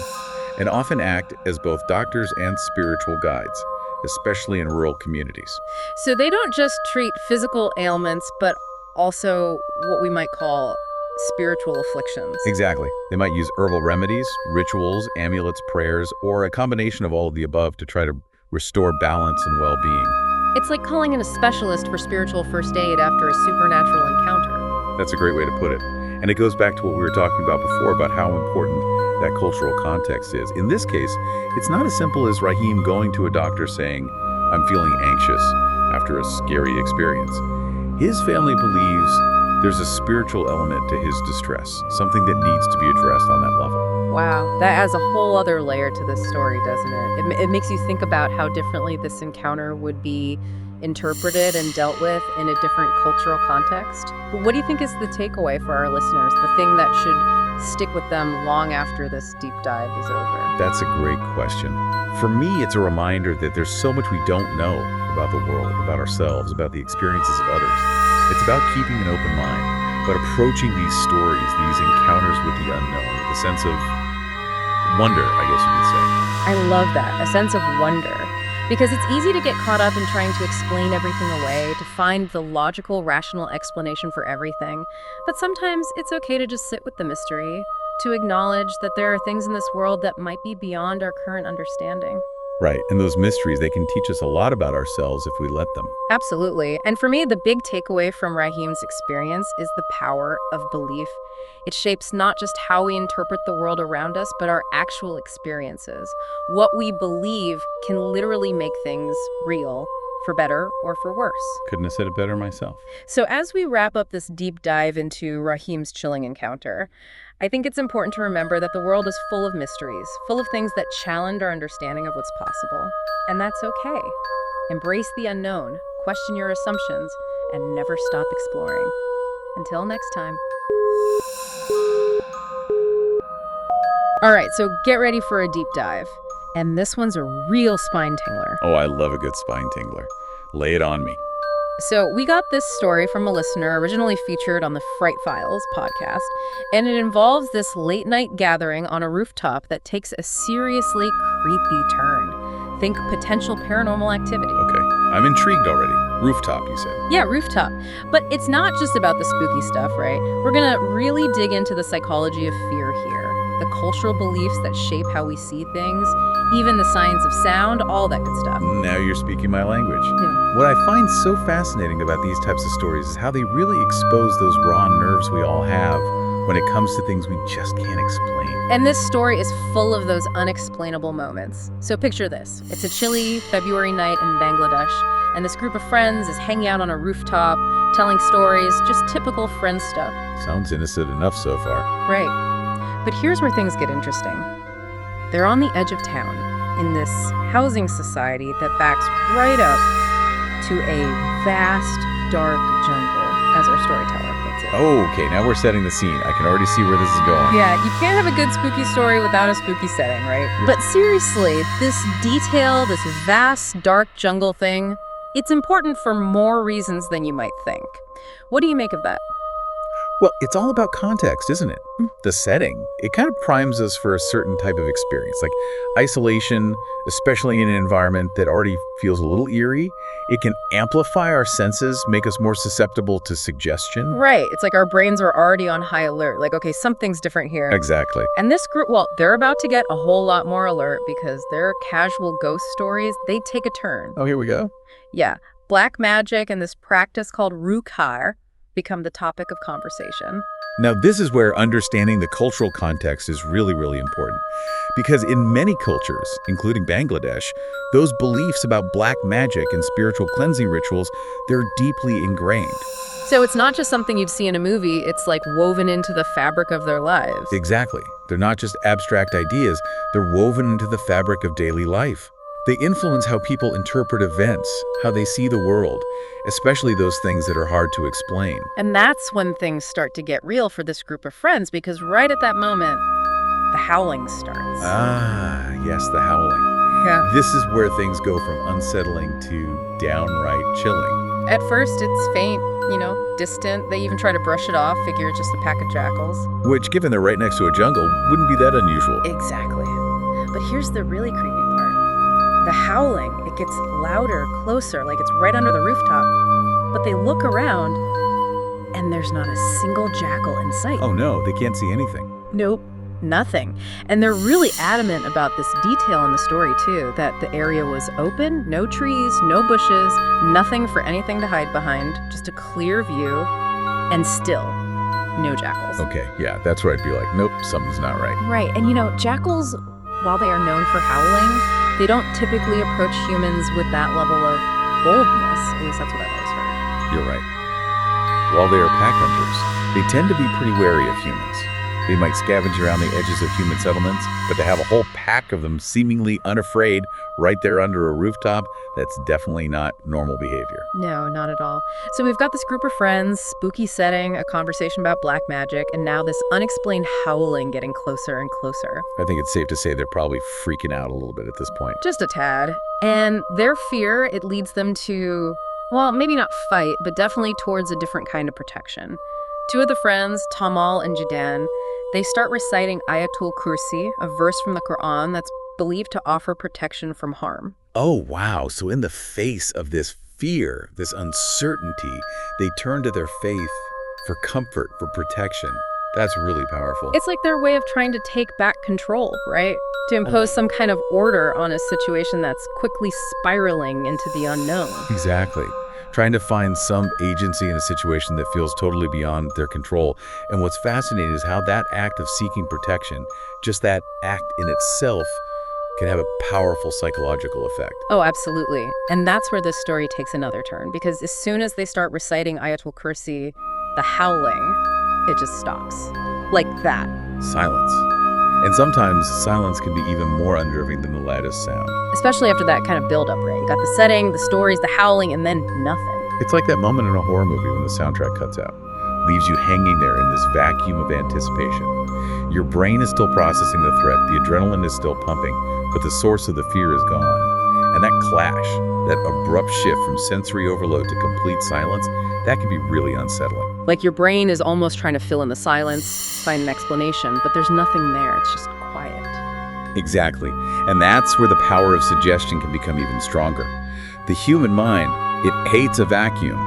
and often act as both doctors and spiritual guides, especially in rural communities. So they don't just treat physical ailments, but also what we might call spiritual afflictions. Exactly. They might use herbal remedies, rituals, amulets, prayers, or a combination of all of the above to try to restore balance and well-being. It's like calling in a specialist for spiritual first aid after a supernatural encounter. That's a great way to put it. And it goes back to what we were talking about before about how important that cultural context is. In this case, it's not as simple as Rahim going to a doctor saying, "I'm feeling anxious," after a scary experience. His family believes there's a spiritual element to his distress, something that needs to be addressed on that level. Wow, that adds a whole other layer to this story, doesn't it? It makes you think about how differently this encounter would be interpreted and dealt with in a different cultural context. But what do you think is the takeaway for our listeners, the thing that should stick with them long after this deep dive is over? That's a great question. For me, it's a reminder that there's so much we don't know about the world, about ourselves, about the experiences of others. It's about keeping an open mind, but approaching these stories, these encounters with the unknown, with a sense of wonder, I guess you could say. I love that, a sense of wonder. Because it's easy to get caught up in trying to explain everything away, to find the logical, rational explanation for everything. But sometimes it's okay to just sit with the mystery, to acknowledge that there are things in this world that might be beyond our current understanding. Right, and those mysteries, they can teach us a lot about ourselves if we let them. Absolutely. And for me, the big takeaway from Rahim's experience is the power of belief. It shapes not just how we interpret the world around us, but our actual experiences. What we believe can literally make things real, for better or for worse. Couldn't have said it better myself. So as we wrap up this deep dive into Rahim's chilling encounter, I think it's important to remember that the world is full of mysteries, full of things that challenge our understanding of what's possible. And that's okay. Embrace the unknown, question your assumptions, and never stop exploring. Until next time. All right, so get ready for a deep dive. And this one's a real spine tingler. Oh, I love a good spine tingler. Lay it on me. So we got this story from a listener originally featured on the Fright Files podcast, and it involves this late-night gathering on a rooftop that takes a seriously creepy turn. Think potential paranormal activity. Okay, I'm intrigued already. Rooftop, you said. Yeah, rooftop. But it's not just about the spooky stuff, right? We're gonna really dig into the psychology of fear here, the cultural beliefs that shape how we see things, even the science of sound, all that good stuff. Now you're speaking my language. What I find so fascinating about these types of stories is how they really expose those raw nerves we all have when it comes to things we just can't explain. And this story is full of those unexplainable moments. So picture this. It's a chilly February night in Bangladesh, and this group of friends is hanging out on a rooftop, telling stories, just typical friend stuff. Sounds innocent enough so far. Right. But here's where things get interesting. They're on the edge of town, in this housing society that backs right up to a vast, dark jungle, as our storyteller puts it. Oh, okay, now we're setting the scene. I can already see where this is going. Yeah, you can't have a good spooky story without a spooky setting, right? But seriously, this detail, this vast, dark jungle thing, it's important for more reasons than you might think. What do you make of that? Well, it's all about context, isn't it? The setting, it kind of primes us for a certain type of experience, like isolation, especially in an environment that already feels a little eerie. It can amplify our senses, make us more susceptible to suggestion. Right. It's like our brains are already on high alert. Like, okay, something's different here. Exactly. And this group, well, they're about to get a whole lot more alert because their casual ghost stories, they take a turn. Oh, here we go. Yeah. Black magic and this practice called rukhar, become the topic of conversation. Now, this is where understanding the cultural context is really, really important. Because in many cultures, including Bangladesh, those beliefs about black magic and spiritual cleansing rituals, they're deeply ingrained. So it's not just something you'd see in a movie, it's like woven into the fabric of their lives. Exactly. They're not just abstract ideas, they're woven into the fabric of daily life. They influence how people interpret events, how they see the world, especially those things that are hard to explain. And that's when things start to get real for this group of friends, because right at that moment, the howling starts. Ah, yes, the howling. Yeah. This is where things go from unsettling to downright chilling. At first, it's faint, distant. They even try to brush it off, figure it's just a pack of jackals. Which, given they're right next to a jungle, wouldn't be that unusual. Exactly. But here's the really creepy part. The howling, it gets louder, closer, like it's right under the rooftop. But they look around, and there's not a single jackal in sight. Oh no, they can't see anything. Nope, nothing. And they're really adamant about this detail in the story, too, that the area was open, no trees, no bushes, nothing for anything to hide behind, just a clear view, and still no jackals. Okay, yeah, that's where I'd be like, nope, something's not right. Right, and jackals, while they are known for howling, they don't typically approach humans with that level of boldness. At least that's what I've always heard. You're right. While they are pack hunters, they tend to be pretty wary of humans. They might scavenge around the edges of human settlements, but to have a whole pack of them seemingly unafraid right there under a rooftop, that's definitely not normal behavior. No, not at all. So we've got this group of friends, spooky setting, a conversation about black magic, and now this unexplained howling getting closer and closer. I think it's safe to say they're probably freaking out a little bit at this point. Just a tad. And their fear, it leads them to, well, maybe not fight, but definitely towards a different kind of protection. Two of the friends, Tamal and Jidan, they start reciting Ayatul Kursi, a verse from the Quran that's believed to offer protection from harm. Oh, wow. So in the face of this fear, this uncertainty, they turn to their faith for comfort, for protection. That's really powerful. It's like their way of trying to take back control, right? To impose some kind of order on a situation that's quickly spiraling into the unknown. Exactly. Trying to find some agency in a situation that feels totally beyond their control. And what's fascinating is how that act of seeking protection, just that act in itself, can have a powerful psychological effect. Oh, absolutely. And that's where this story takes another turn, because as soon as they start reciting Ayatul Kursi, the howling, it just stops. Like that. Silence. And sometimes silence can be even more unnerving than the loudest sound. Especially after that kind of build-up, right? You got the setting, the stories, the howling, and then nothing. It's like that moment in a horror movie when the soundtrack cuts out. Leaves you hanging there in this vacuum of anticipation. Your brain is still processing the threat, the adrenaline is still pumping, but the source of the fear is gone. And that clash, that abrupt shift from sensory overload to complete silence, that can be really unsettling. Like your brain is almost trying to fill in the silence, find an explanation, but there's nothing there. It's just quiet. Exactly. And that's where the power of suggestion can become even stronger. The human mind, it hates a vacuum.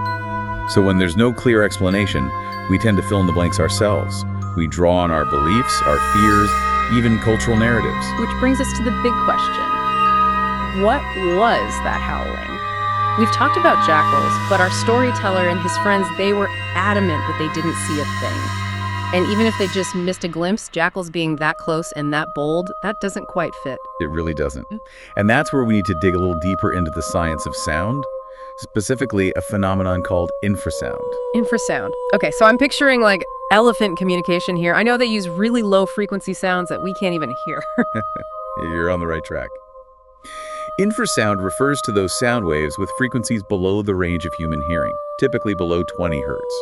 So when there's no clear explanation, we tend to fill in the blanks ourselves. We draw on our beliefs, our fears, even cultural narratives. Which brings us to the big question. What was that howling? We've talked about jackals, but our storyteller and his friends, they were adamant that they didn't see a thing. And even if they just missed a glimpse, jackals being that close and that bold, that doesn't quite fit. It really doesn't. And that's where we need to dig a little deeper into the science of sound, specifically a phenomenon called infrasound. Infrasound. Okay, so I'm picturing like elephant communication here. I know they use really low frequency sounds that we can't even hear. You're on the right track. Infrasound refers to those sound waves with frequencies below the range of human hearing, typically below 20 hertz.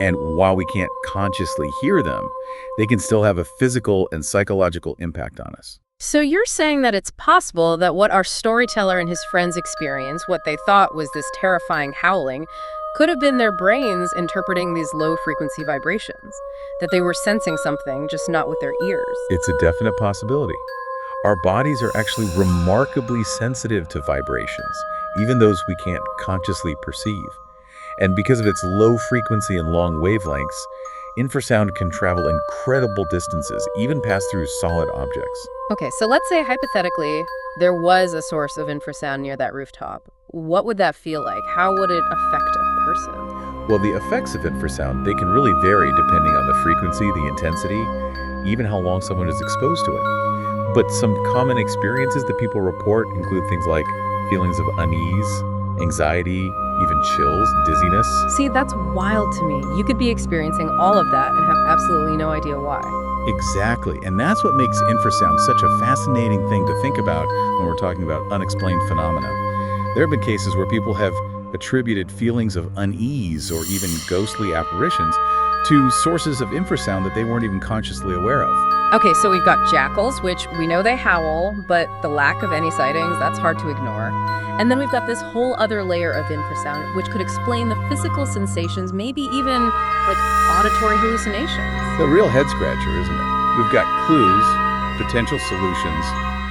And while we can't consciously hear them, they can still have a physical and psychological impact on us. So you're saying that it's possible that what our storyteller and his friends experienced, what they thought was this terrifying howling, could have been their brains interpreting these low-frequency vibrations, that they were sensing something, just not with their ears. It's a definite possibility. Our bodies are actually remarkably sensitive to vibrations, even those we can't consciously perceive. And because of its low frequency and long wavelengths, infrasound can travel incredible distances, even pass through solid objects. Okay, so let's say hypothetically there was a source of infrasound near that rooftop. What would that feel like? How would it affect a person? Well, the effects of infrasound, they can really vary depending on the frequency, the intensity, even how long someone is exposed to it. But some common experiences that people report include things like feelings of unease, anxiety, even chills, dizziness. See, that's wild to me. You could be experiencing all of that and have absolutely no idea why. Exactly. And that's what makes infrasound such a fascinating thing to think about when we're talking about unexplained phenomena. There have been cases where people have attributed feelings of unease or even ghostly apparitions to sources of infrasound that they weren't even consciously aware of. Okay, so we've got jackals, which we know they howl, but the lack of any sightings, that's hard to ignore. And then we've got this whole other layer of infrasound, which could explain the physical sensations, maybe even like auditory hallucinations. A real head scratcher, isn't it? We've got clues, potential solutions,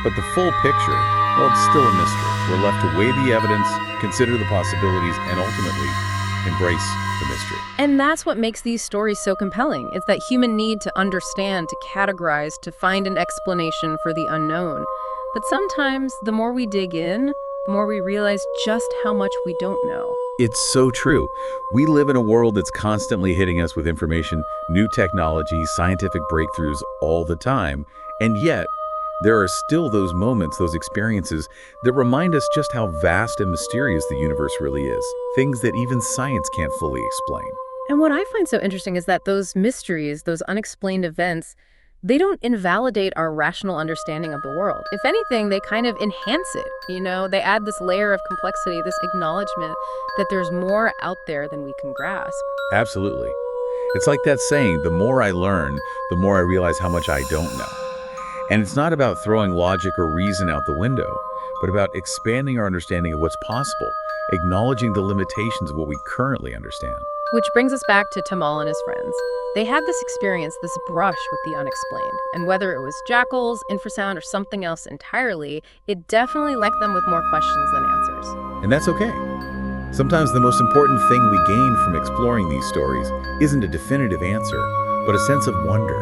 but the full picture, well, it's still a mystery. We're left to weigh the evidence, consider the possibilities, and ultimately embrace the mystery. And that's what makes these stories so compelling. It's that human need to understand, to categorize, to find an explanation for the unknown. But sometimes the more we dig in, the more we realize just how much we don't know. It's so true. We live in a world that's constantly hitting us with information, new technology, scientific breakthroughs all the time. And yet, there are still those moments, those experiences that remind us just how vast and mysterious the universe really is. Things that even science can't fully explain. And what I find so interesting is that those mysteries, those unexplained events, they don't invalidate our rational understanding of the world. If anything, they kind of enhance it. They add this layer of complexity, this acknowledgement that there's more out there than we can grasp. Absolutely. It's like that saying, the more I learn, the more I realize how much I don't know. And it's not about throwing logic or reason out the window, but about expanding our understanding of what's possible, acknowledging the limitations of what we currently understand. Which brings us back to Tamal and his friends. They had this experience, this brush with the unexplained. And whether it was jackals, infrasound, or something else entirely, it definitely left them with more questions than answers. And that's okay. Sometimes the most important thing we gain from exploring these stories isn't a definitive answer, but a sense of wonder,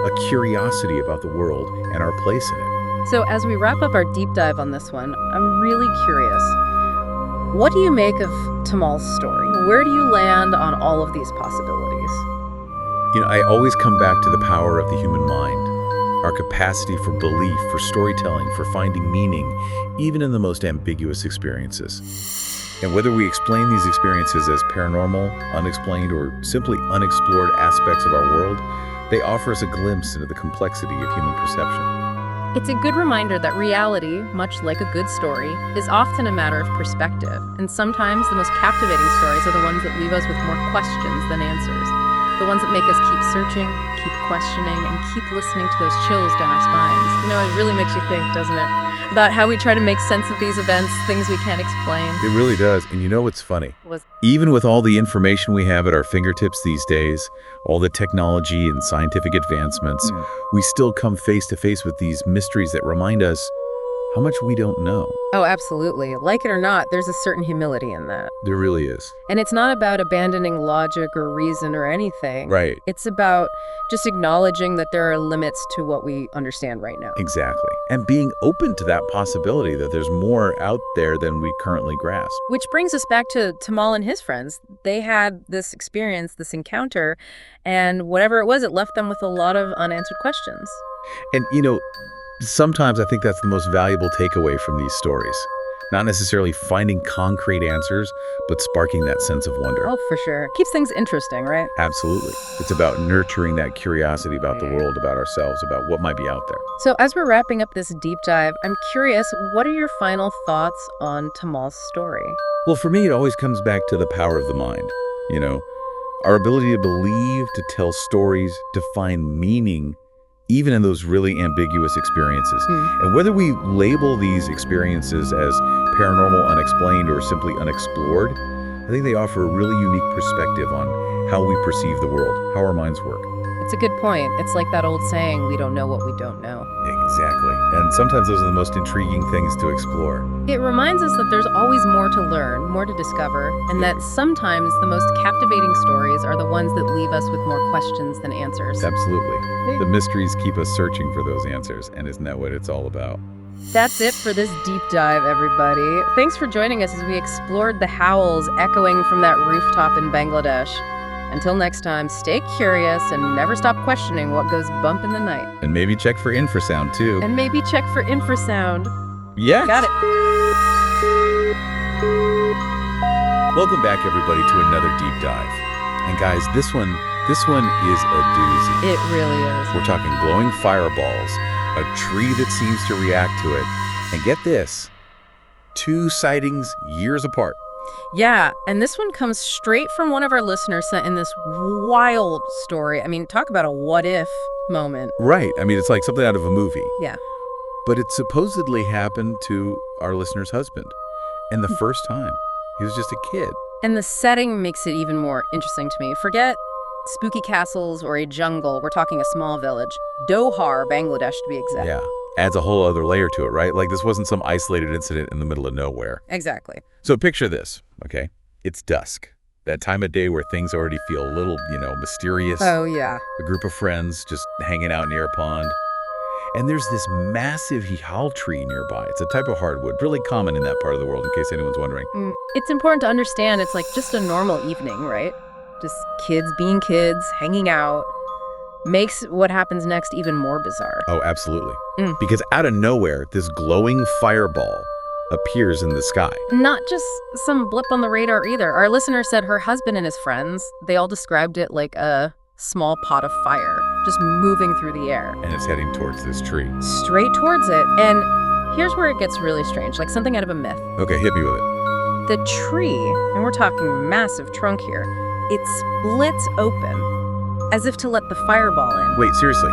a curiosity about the world and our place in it. So as we wrap up our deep dive on this one, I'm really curious. What do you make of Tamal's story? Where do you land on all of these possibilities? I always come back to the power of the human mind, our capacity for belief, for storytelling, for finding meaning, even in the most ambiguous experiences. And whether we explain these experiences as paranormal, unexplained, or simply unexplored aspects of our world, they offer us a glimpse into the complexity of human perception. It's a good reminder that reality, much like a good story, is often a matter of perspective. And sometimes the most captivating stories are the ones that leave us with more questions than answers. The ones that make us keep searching, keep questioning, and keep listening to those chills down our spines. It really makes you think, doesn't it? About how we try to make sense of these events, things we can't explain. It really does. And what's funny? Even with all the information we have at our fingertips these days, all the technology and scientific advancements, we still come face to face with these mysteries that remind us how much we don't know. Oh, absolutely. Like it or not, there's a certain humility in that. There really is. And it's not about abandoning logic or reason or anything. Right. It's about just acknowledging that there are limits to what we understand right now. Exactly. And being open to that possibility that there's more out there than we currently grasp. Which brings us back to Tamal and his friends. They had this experience, this encounter, and whatever it was, it left them with a lot of unanswered questions. And, sometimes I think that's the most valuable takeaway from these stories. Not necessarily finding concrete answers, but sparking that sense of wonder. Oh, for sure. Keeps things interesting, right? Absolutely. It's about nurturing that curiosity about the world, about ourselves, about what might be out there. So as we're wrapping up this deep dive, I'm curious, what are your final thoughts on Tamal's story? Well, for me, it always comes back to the power of the mind. Our ability to believe, to tell stories, to find meaning, even in those really ambiguous experiences. And whether we label these experiences as paranormal, unexplained, or simply unexplored, I think they offer a really unique perspective on how we perceive the world, how our minds work. It's a good point. It's like that old saying, we don't know what we don't know. Exactly. And sometimes those are the most intriguing things to explore. It reminds us that there's always more to learn, more to discover, and that sometimes the most captivating stories are the ones that leave us with more questions than answers. Absolutely. The mysteries keep us searching for those answers, and isn't that what it's all about? That's it for this deep dive, everybody. Thanks for joining us as we explored the howls echoing from that rooftop in Bangladesh. Until next time, stay curious and never stop questioning what goes bump in the night. And maybe check for infrasound, too. And maybe check for infrasound. Yes. Got it. Welcome back, everybody, to another deep dive. And guys, this one is a doozy. It really is. We're talking glowing fireballs, a tree that seems to react to it, and get this, 2 sightings years apart. Yeah, and this one comes straight from one of our listeners sent in this wild story. I mean, talk about a what-if moment. Right. I mean, it's like something out of a movie. Yeah. But it supposedly happened to our listener's husband. And the first time, he was just a kid. And the setting makes it even more interesting to me. Forget spooky castles or a jungle. We're talking a small village. Dohar, Bangladesh, to be exact. Yeah. Adds a whole other layer to it, right? Like this wasn't some isolated incident in the middle of nowhere. Exactly. So picture this, okay? It's dusk. That time of day where things already feel a little, mysterious. Oh, yeah. A group of friends just hanging out near a pond. And there's this massive hihal tree nearby. It's a type of hardwood, really common in that part of the world, in case anyone's wondering. It's important to understand it's like just a normal evening, right? Just kids being kids, hanging out. Makes what happens next even more bizarre. Oh, absolutely. Because out of nowhere, this glowing fireball appears in the sky. Not just some blip on the radar either. Our listener said her husband and his friends, they all described it like a small pot of fire, just moving through the air. And it's heading towards this tree. Straight towards it. And here's where it gets really strange, like something out of a myth. Okay, hit me with it. The tree, and we're talking massive trunk here, it splits open as if to let the fireball in. Wait, seriously?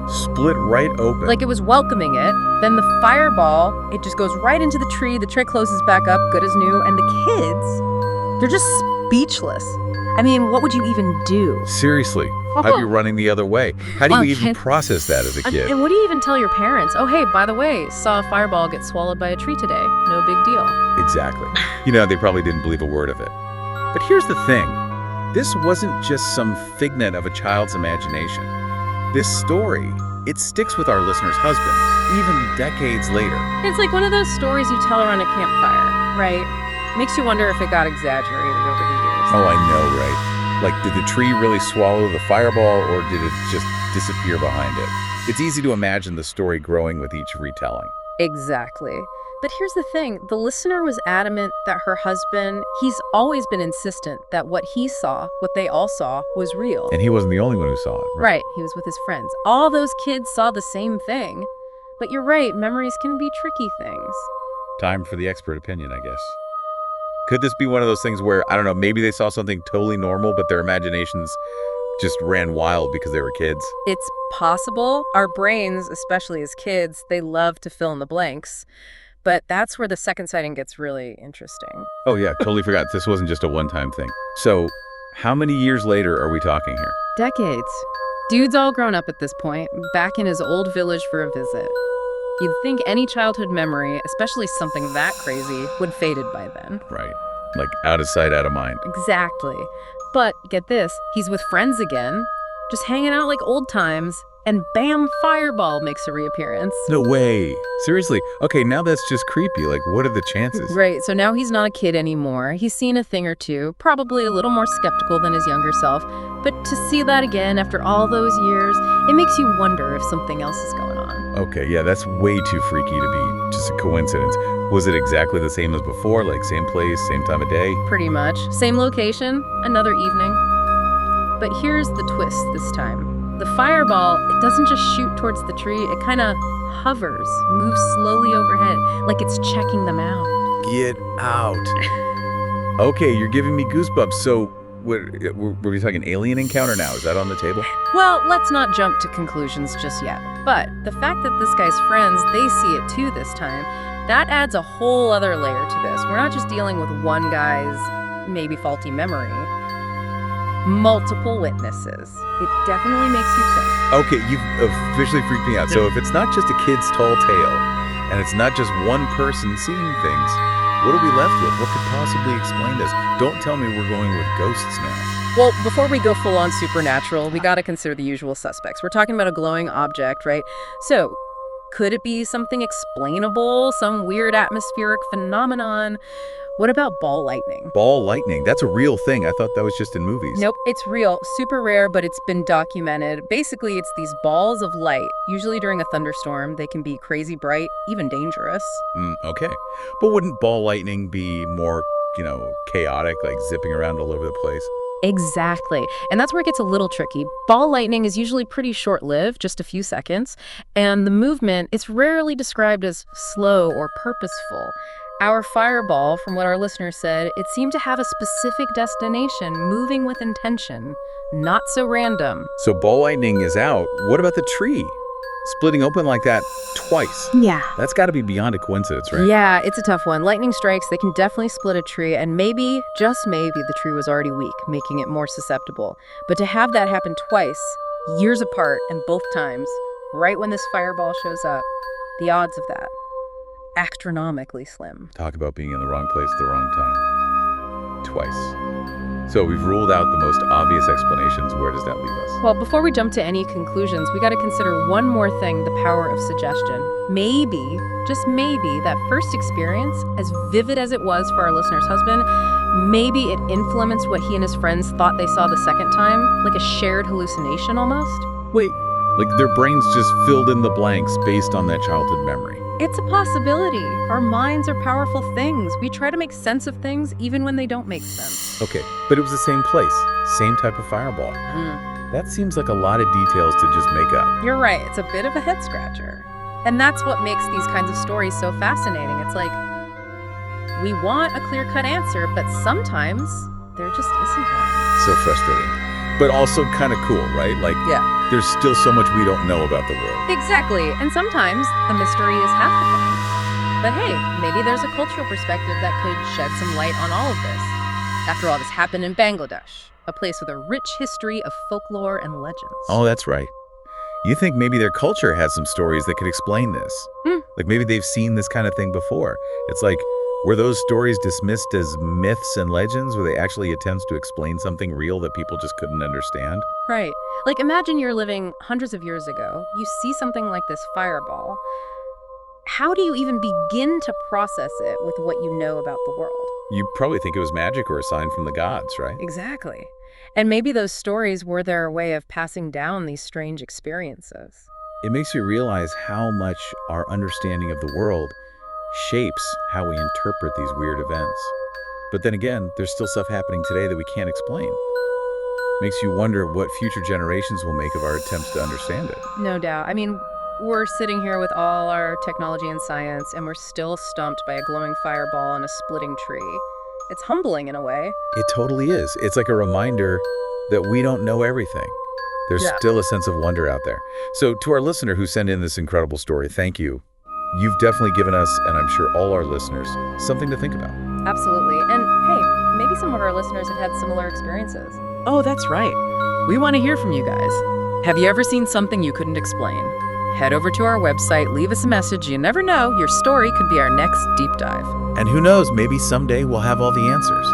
Split right open? Like it was welcoming it. Then the fireball, it just goes right into the tray closes back up, good as new, and the kids, they're just speechless. I mean, what would you even do? Seriously, I'd be running the other way. How do you even process that as a kid? And what do you even tell your parents? Oh, hey, by the way, saw a fireball get swallowed by a tree today. No big deal. Exactly. They probably didn't believe a word of it. But here's the thing. This wasn't just some figment of a child's imagination. This story, it sticks with our listener's husband, even decades later. It's like one of those stories you tell around a campfire, right? Makes you wonder if it got exaggerated over the years. Oh, I know, right? Like, did the tree really swallow the fireball, or did it just disappear behind it? It's easy to imagine the story growing with each retelling. Exactly. But here's the thing. The listener was adamant that her husband, he's always been insistent that what he saw, what they all saw, was real. And he wasn't the only one who saw it, right? Right. He was with his friends. All those kids saw the same thing. But you're right. Memories can be tricky things. Time for the expert opinion, I guess. Could this be one of those things where, I don't know, maybe they saw something totally normal, but their imaginations just ran wild because they were kids? It's possible. Our brains, especially as kids, they love to fill in the blanks. But that's where the second sighting gets really interesting. Oh, yeah, totally forgot. This wasn't just a one-time thing. So, how many years later are we talking here? Decades. Dude's all grown up at this point, back in his old village for a visit. You'd think any childhood memory, especially something that crazy, would faded by then. Right. Like out of sight, out of mind. Exactly. But get this, he's with friends again, just hanging out like old times, and bam, fireball makes a reappearance. No way. Seriously. Okay, now that's just creepy. Like, what are the chances? Right, so now he's not a kid anymore. He's seen a thing or two, probably a little more skeptical than his younger self. But to see that again after all those years, it makes you wonder if something else is going on. Okay, yeah, that's way too freaky to be just a coincidence. Was it exactly the same as before? Like, same place, same time of day? Pretty much. Same location, another evening. But here's the twist this time. The fireball, it doesn't just shoot towards the tree, it kind of hovers, moves slowly overhead, like it's checking them out. Get out. Okay, you're giving me goosebumps. So, were we talking alien encounter now? Is that on the table? Well, let's not jump to conclusions just yet. But the fact that this guy's friends, they see it too this time, that adds a whole other layer to this. We're not just dealing with one guy's maybe faulty memory. Multiple witnesses. It definitely makes you think. Okay, you've officially freaked me out. So if it's not just a kid's tall tale, and it's not just one person seeing things, what are we left with? What could possibly explain this? Don't tell me we're going with ghosts now. Well, before we go full on supernatural, we got to consider the usual suspects. We're talking about a glowing object, right? So, Could it be something explainable, some weird atmospheric phenomenon? What about ball lightning? Ball lightning, that's a real thing. I thought that was just in movies. Nope, it's real. Super rare, but it's been documented. Basically, it's these balls of light. Usually during a thunderstorm, they can be crazy bright, even dangerous. Okay. But wouldn't ball lightning be more, chaotic, like zipping around all over the place? Exactly. And that's where it gets a little tricky. Ball lightning is usually pretty short-lived, just a few seconds, and the movement is rarely described as slow or purposeful. Our fireball, from what our listener said, it seemed to have a specific destination, moving with intention, not so random. So ball lightning is out. What about the tree? Splitting open like that twice. Yeah. That's got to be beyond a coincidence, right? Yeah, it's a tough one. Lightning strikes, they can definitely split a tree, and maybe, just maybe, the tree was already weak, making it more susceptible. But to have that happen twice, years apart, and both times, right when this fireball shows up, the odds of that, astronomically slim. Talk about being in the wrong place at the wrong time. Twice. So we've ruled out the most obvious explanations. Where does that leave us? Well, before we jump to any conclusions, we got to consider one more thing, the power of suggestion. Maybe, just maybe, that first experience, as vivid as it was for our listener's husband, maybe it influenced what he and his friends thought they saw the second time, like a shared hallucination almost. Wait, like their brains just filled in the blanks based on that childhood memory. It's a possibility. Our minds are powerful things. We try to make sense of things even when they don't make sense. Okay, but it was the same place, same type of fireball. That seems like a lot of details to just make up. You're right. It's a bit of a head scratcher. And that's what makes these kinds of stories so fascinating. It's like, we want a clear-cut answer, but sometimes there just isn't one. So frustrating. But also kind of cool, right? Like, Yeah. there's still so much we don't know about the world. Exactly. And sometimes the mystery is half the fun. But hey, maybe there's a cultural perspective that could shed some light on all of this. After all, this happened in Bangladesh, a place with a rich history of folklore and legends. Oh, that's right. You think maybe their culture has some stories that could explain this. Like maybe they've seen this kind of thing before. It's like, were those stories dismissed as myths and legends? Were they actually attempts to explain something real that people just couldn't understand? Right. Like imagine you're living hundreds of years ago. You see something like this fireball. How do you even begin to process it with what you know about the world? You probably think it was magic or a sign from the gods, right? Exactly. And maybe those stories were their way of passing down these strange experiences. It makes you realize how much our understanding of the world shapes how we interpret these weird events. But then again, there's still stuff happening today that we can't explain. Makes you wonder what future generations will make of our attempts to understand it. No doubt. I mean, we're sitting here with all our technology and science, and we're still stumped by a glowing fireball and a splitting tree. It's humbling in a way. It totally is. It's like a reminder that we don't know everything. There's still a sense of wonder out there. So to our listener who sent in this incredible story, thank you. You've definitely given us, and I'm sure all our listeners, something to think about. Absolutely. And hey, maybe some of our listeners have had similar experiences. Oh, that's right. We want to hear from you guys. Have you ever seen something you couldn't explain? Head over to our website, leave us a message. You never know, your story could be our next deep dive. And who knows, maybe someday we'll have all the answers.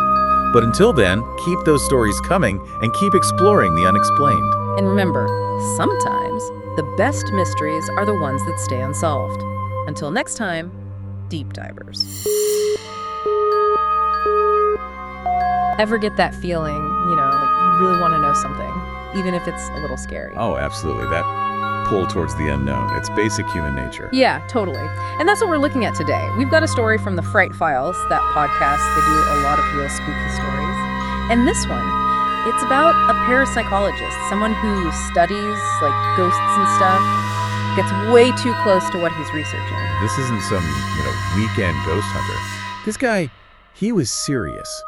But until then, keep those stories coming and keep exploring the unexplained. And remember, sometimes the best mysteries are the ones that stay unsolved. Until next time, deep divers. Ever get that feeling, like you really want to know something, even if it's a little scary? Oh, absolutely. That pull towards the unknown. It's basic human nature. Yeah, totally. And that's what we're looking at today. We've got a story from the Fright Files, that podcast. They do a lot of real spooky stories. And this one, it's about a parapsychologist, someone who studies like ghosts and stuff, gets way too close to what he's researching. This isn't some, weekend ghost hunter. This guy, he was serious.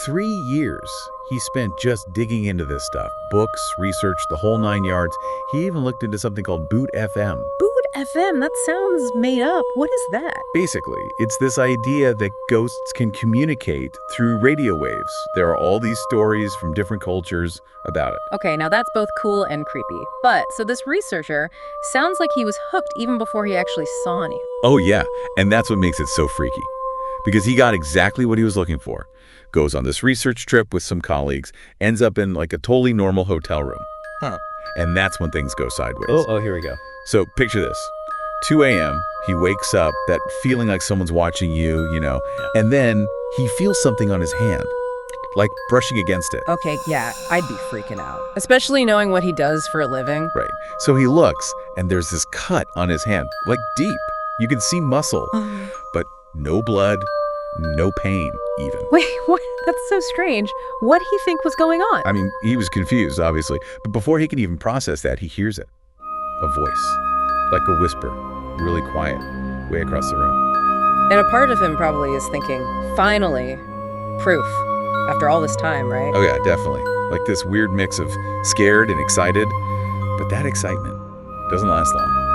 3 years he spent just digging into this stuff. Books, research, the whole 9 yards. He even looked into something called Boot FM. Boot FM? That sounds made up. What is that? Basically, it's this idea that ghosts can communicate through radio waves. There are all these stories from different cultures about it. Okay, now that's both cool and creepy. But, so this researcher sounds like he was hooked even before he actually saw any. Oh yeah, and that's what makes it so freaky. Because he got exactly what he was looking for. Goes on this research trip with some colleagues, ends up in like a totally normal hotel room. And that's when things go sideways. Oh, here we go. So picture this. 2 a.m., he wakes up, that feeling like someone's watching you, and then he feels something on his hand, like brushing against it. Okay, yeah, I'd be freaking out. Especially knowing what he does for a living. Right. So he looks, and there's this cut on his hand, like deep. You can see muscle, but no blood, no pain even. Wait, what? That's so strange. What did he think was going on? I mean, he was confused, obviously, but before he can even process that, he hears it. A voice, like a whisper, really quiet, way across the room. And a part of him probably is thinking, finally, proof. After all this time, right? Oh yeah, definitely. Like this weird mix of scared and excited, but that excitement doesn't last long.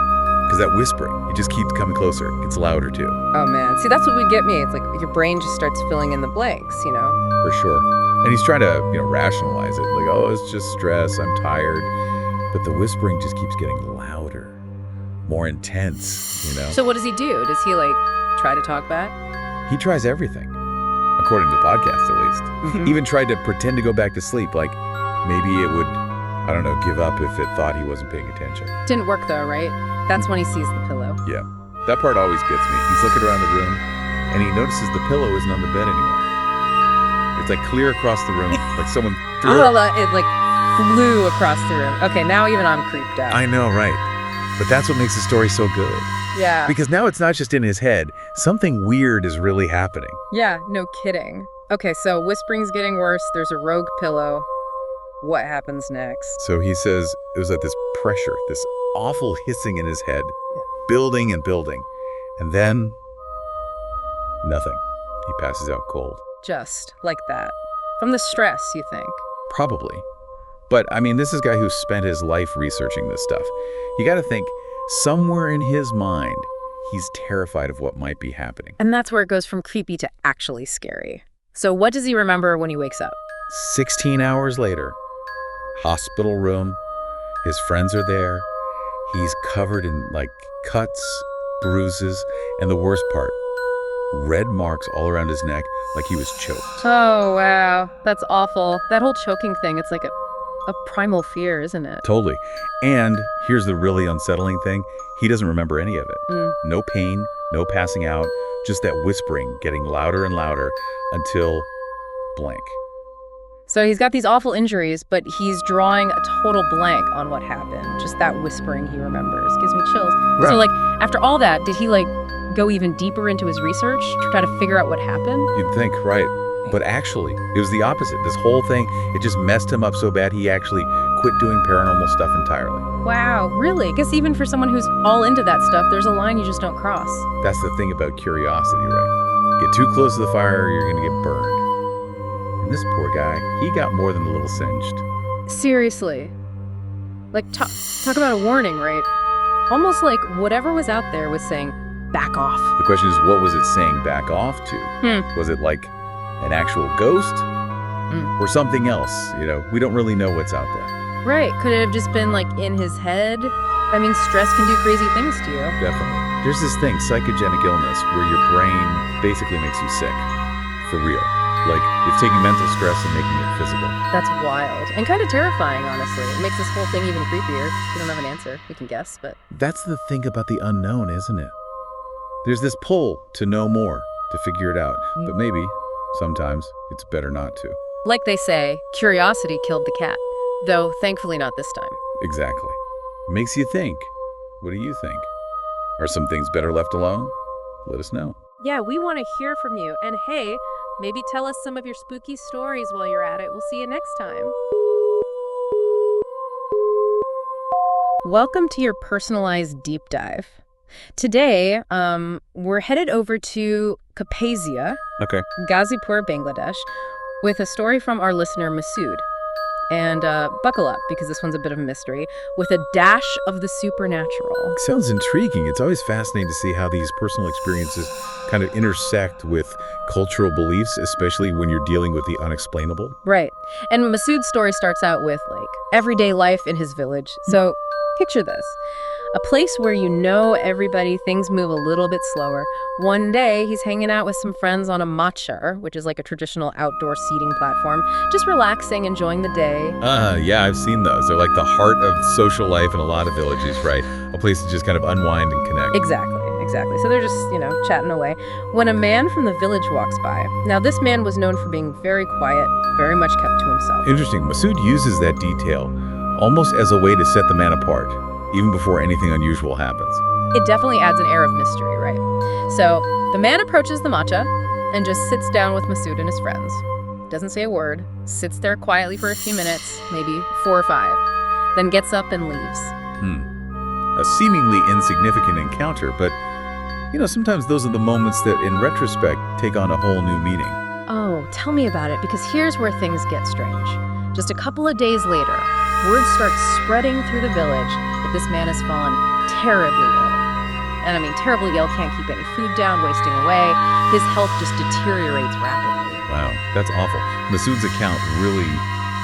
Because that whispering, it just keeps coming closer. It gets louder too. Oh man, see, that's what would get me. It's like your brain just starts filling in the blanks, For sure. And he's trying to, rationalize it. Like, oh, it's just stress, I'm tired. But the whispering just keeps getting louder, more intense, So what does he do? Does he, try to talk back? He tries everything, according to the podcast at least. Even tried to pretend to go back to sleep, like maybe it would, give up if it thought he wasn't paying attention. Didn't work though, right? That's when he sees the pillow. Yeah, that part always gets me. He's looking around the room, and he notices the pillow isn't on the bed anymore. It's like clear across the room, like someone threw it. It flew across the room. Okay, now even I'm creeped out. I know, right? But that's what makes the story so good. Yeah. Because now it's not just in his head. Something weird is really happening. Yeah, no kidding. Okay, so whispering's getting worse. There's a rogue pillow. What happens next? So he says it was like this pressure, this awful hissing in his head, building and building. And then, nothing. He passes out cold. Just like that. From the stress, you think? Probably. But, this is a guy who spent his life researching this stuff. You got to think, somewhere in his mind, he's terrified of what might be happening. And that's where it goes from creepy to actually scary. So what does he remember when he wakes up? 16 hours later, hospital room, his friends are there. He's covered in, cuts, bruises, and the worst part, red marks all around his neck, like he was choked. Oh, wow. That's awful. That whole choking thing, it's like a primal fear, isn't it? Totally. And here's the really unsettling thing. He doesn't remember any of it. No pain, no passing out, just that whispering getting louder and louder until blank. So he's got these awful injuries, but he's drawing a total blank on what happened. Just that whispering he remembers. Gives me chills. Right. So, after all that, did he, go even deeper into his research to try to figure out what happened? You'd think, right. But actually, it was the opposite. This whole thing, it just messed him up so bad he actually quit doing paranormal stuff entirely. Wow, really? Guess even for someone who's all into that stuff, there's a line you just don't cross. That's the thing about curiosity, right? Get too close to the fire, you're going to get burned. And this poor guy, he got more than a little singed. Seriously. Talk about a warning, right? Almost like whatever was out there was saying, back off. The question is, what was it saying back off to? Was it like an actual ghost? Or something else? We don't really know what's out there. Right. Could it have just been, in his head? Stress can do crazy things to you. Definitely. There's this thing, psychogenic illness, where your brain basically makes you sick. For real. Like, it's taking mental stress and making it physical. That's wild. And kind of terrifying, honestly. It makes this whole thing even creepier. We don't have an answer. We can guess, but... That's the thing about the unknown, isn't it? There's this pull to know more, to figure it out. But maybe, sometimes, it's better not to. Like they say, curiosity killed the cat. Though, thankfully not this time. Exactly. Makes you think. What do you think? Are some things better left alone? Let us know. Yeah, we want to hear from you. And hey, maybe tell us some of your spooky stories while you're at it. We'll see you next time. Welcome to your personalized deep dive. Today, we're headed over to Kapazia, Okay. Ghazipur, Bangladesh, with a story from our listener, Masood. And buckle up, because this one's a bit of a mystery, with a dash of the supernatural. Sounds intriguing. It's always fascinating to see how these personal experiences kind of intersect with cultural beliefs, especially when you're dealing with the unexplainable. Right. And Masood's story starts out with, everyday life in his village. So picture this. A place where everybody, things move a little bit slower. One day, he's hanging out with some friends on a machar, which is like a traditional outdoor seating platform, just relaxing, enjoying the day. Yeah, I've seen those. They're like the heart of social life in a lot of villages, right? A place to just kind of unwind and connect. Exactly. So they're just, chatting away, when a man from the village walks by. Now, this man was known for being very quiet, very much kept to himself. Interesting. Masood uses that detail almost as a way to set the man apart, even before anything unusual happens. It definitely adds an air of mystery, right? So the man approaches the matcha and just sits down with Masood and his friends. Doesn't say a word, sits there quietly for a few minutes, maybe 4 or 5, then gets up and leaves. A seemingly insignificant encounter, but sometimes those are the moments that, in retrospect, take on a whole new meaning. Oh, tell me about it, because here's where things get strange. Just a couple of days later, word starts spreading through the village that this man has fallen terribly ill. And I mean, terribly ill, can't keep any food down, wasting away. His health just deteriorates rapidly. Wow, that's awful. Masood's account really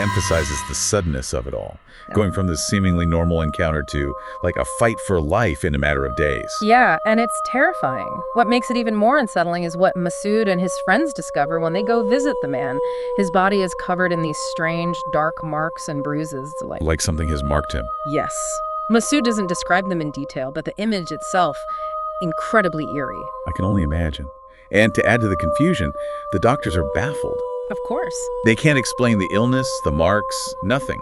emphasizes the suddenness of it all, going from this seemingly normal encounter to like a fight for life in a matter of days. Yeah, and it's terrifying. What makes it even more unsettling is what Masood and his friends discover when they go visit the man. His body is covered in these strange, dark marks and bruises. Like something has marked him. Yes. Masood doesn't describe them in detail, but the image itself, incredibly eerie. I can only imagine. And to add to the confusion, the doctors are baffled. Of course. They can't explain the illness, the marks, nothing.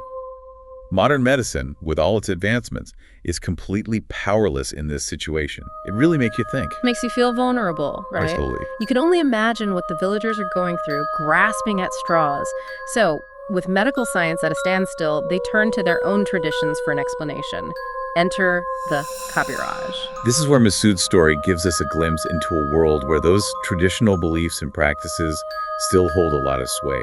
Modern medicine, with all its advancements, is completely powerless in this situation. It really makes you think. Makes you feel vulnerable, right? Absolutely. You can only imagine what the villagers are going through, grasping at straws. So, with medical science at a standstill, they turn to their own traditions for an explanation. Enter the Kabiraj. This is where Masood's story gives us a glimpse into a world where those traditional beliefs and practices still hold a lot of sway,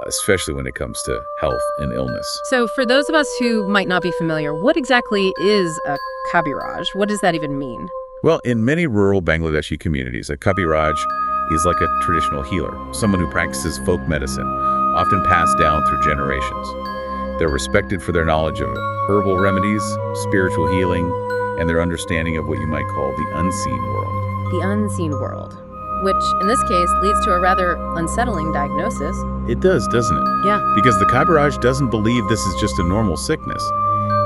especially when it comes to health and illness. So for those of us who might not be familiar, what exactly is a Kabiraj? What does that even mean? Well, in many rural Bangladeshi communities, a Kabiraj is like a traditional healer, someone who practices folk medicine, often passed down through generations. They're respected for their knowledge of herbal remedies, spiritual healing, and their understanding of what you might call the unseen world. The unseen world, which in this case leads to a rather unsettling diagnosis. It does, doesn't it? Yeah. Because the Kabiraj doesn't believe this is just a normal sickness.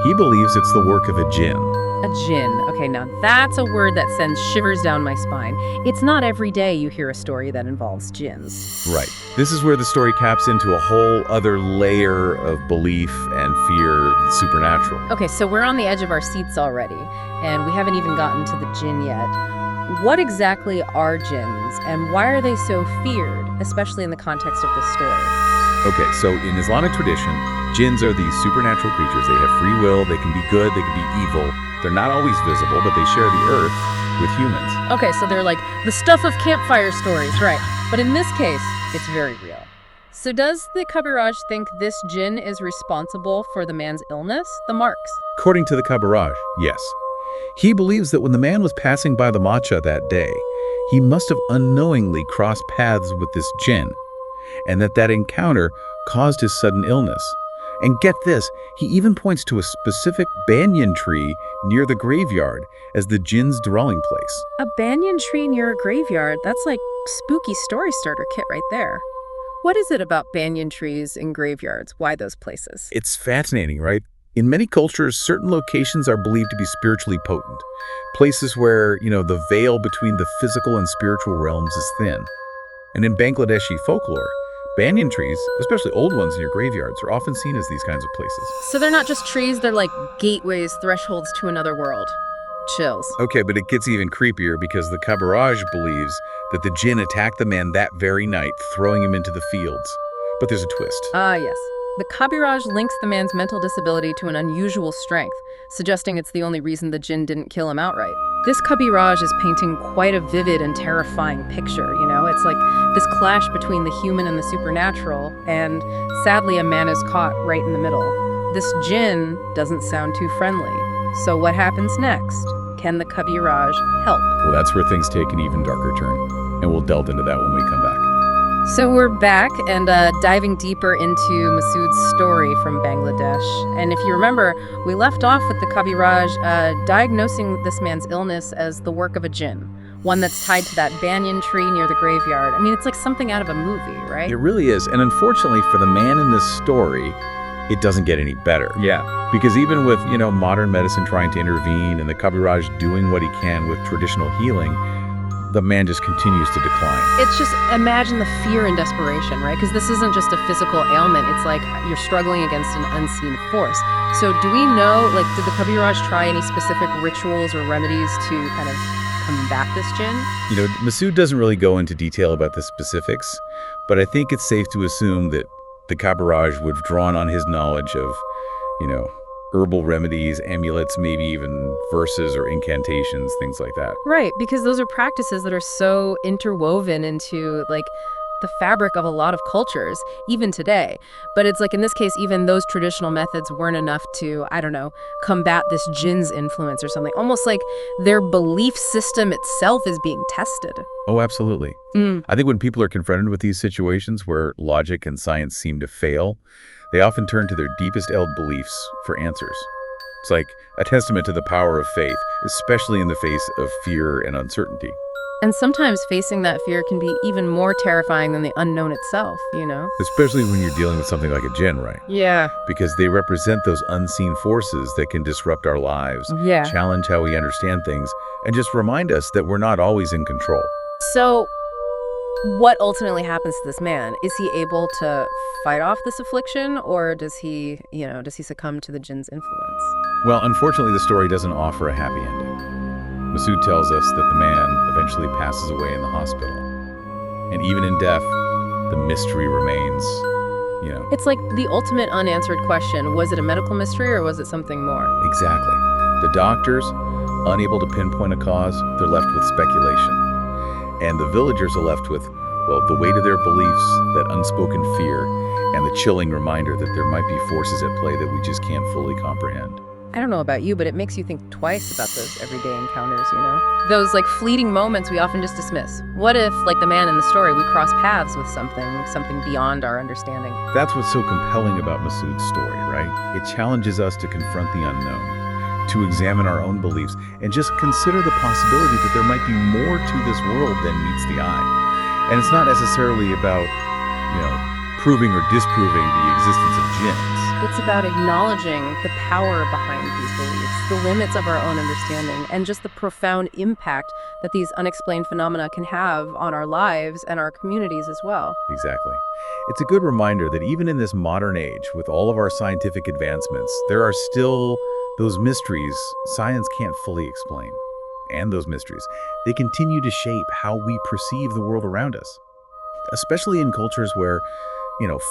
He believes it's the work of a jinn. A jinn. Okay, now that's a word that sends shivers down my spine. It's not every day you hear a story that involves jinns. Right. This is where the story taps into a whole other layer of belief and fear, the supernatural. Okay, so we're on the edge of our seats already, and we haven't even gotten to the jinn yet. What exactly are jinns, and why are they so feared, especially in the context of this story? Okay, so in Islamic tradition, jinns are these supernatural creatures. They have free will, they can be good, they can be evil. They're not always visible, but they share the earth with humans. Okay, so they're like the stuff of campfire stories, right? But in this case, it's very real. So does the Kabiraj think this jinn is responsible for the man's illness, the marks? According to the Kabiraj, yes. He believes that when the man was passing by the matcha that day, he must have unknowingly crossed paths with this jinn, and that encounter caused his sudden illness. And get this, he even points to a specific banyan tree near the graveyard as the jinn's dwelling place. A banyan tree near a graveyard, that's like spooky story starter kit right there. What is it about banyan trees in graveyards? Why those places? It's fascinating, right? In many cultures, certain locations are believed to be spiritually potent. Places where, the veil between the physical and spiritual realms is thin. And in Bangladeshi folklore, banyan trees, especially old ones near graveyards, are often seen as these kinds of places. So they're not just trees, they're like gateways, thresholds to another world. Chills. Okay, but it gets even creepier because the Kabiraj believes that the jinn attacked the man that very night, throwing him into the fields. But there's a twist. Yes. The Kabiraj links the man's mental disability to an unusual strength, suggesting it's the only reason the jinn didn't kill him outright. This Kabiraj is painting quite a vivid and terrifying picture, It's like this clash between the human and the supernatural, and sadly a man is caught right in the middle. This jinn doesn't sound too friendly. So what happens next? Can the Kabiraj help? Well, that's where things take an even darker turn, and we'll delve into that when we come back. So we're back and diving deeper into Masood's story from Bangladesh. And if you remember, we left off with the Kabiraj diagnosing this man's illness as the work of a jinn, one that's tied to that banyan tree near the graveyard. I mean, it's like something out of a movie, right? It really is. And unfortunately for the man in this story, it doesn't get any better. Yeah. Because even with, modern medicine trying to intervene and the Kabiraj doing what he can with traditional healing, the man just continues to decline. It's just, imagine the fear and desperation, right? Because this isn't just a physical ailment. It's like you're struggling against an unseen force. So do we know, did the Kabiraj try any specific rituals or remedies to kind of combat this jinn? Masood doesn't really go into detail about the specifics, but I think it's safe to assume that the Kabiraj would have drawn on his knowledge of, herbal remedies, amulets, maybe even verses or incantations, things like that. Right, because those are practices that are so interwoven into, the fabric of a lot of cultures, even today. But it's in this case, even those traditional methods weren't enough to, combat this jinn's influence or something. Almost like their belief system itself is being tested. Oh, absolutely. I think when people are confronted with these situations where logic and science seem to fail, they often turn to their deepest held beliefs for answers. It's like a testament to the power of faith, especially in the face of fear and uncertainty. And sometimes facing that fear can be even more terrifying than the unknown itself, Especially when you're dealing with something like a jinn, right? Yeah. Because they represent those unseen forces that can disrupt our lives, Yeah. challenge how we understand things, and just remind us that we're not always in control. So, what ultimately happens to this man? Is he able to fight off this affliction, or does he succumb to the jinn's influence? Well, unfortunately, the story doesn't offer a happy ending. Masood tells us that the man eventually passes away in the hospital. And even in death, the mystery remains, It's like the ultimate unanswered question. Was it a medical mystery or was it something more? Exactly. The doctors, unable to pinpoint a cause, they're left with speculation. And the villagers are left with, the weight of their beliefs, that unspoken fear, and the chilling reminder that there might be forces at play that we just can't fully comprehend. I don't know about you, but it makes you think twice about those everyday encounters, Those fleeting moments we often just dismiss. What if, like the man in the story, we cross paths with something beyond our understanding? That's what's so compelling about Masood's story, right? It challenges us to confront the unknown, to examine our own beliefs, and just consider the possibility that there might be more to this world than meets the eye. And it's not necessarily about, proving or disproving the existence of jinns. It's about acknowledging the power behind these beliefs, the limits of our own understanding, and just the profound impact that these unexplained phenomena can have on our lives and our communities as well. Exactly. It's a good reminder that even in this modern age, with all of our scientific advancements, there are still those mysteries science can't fully explain. And those mysteries, they continue to shape how we perceive the world around us, especially in cultures where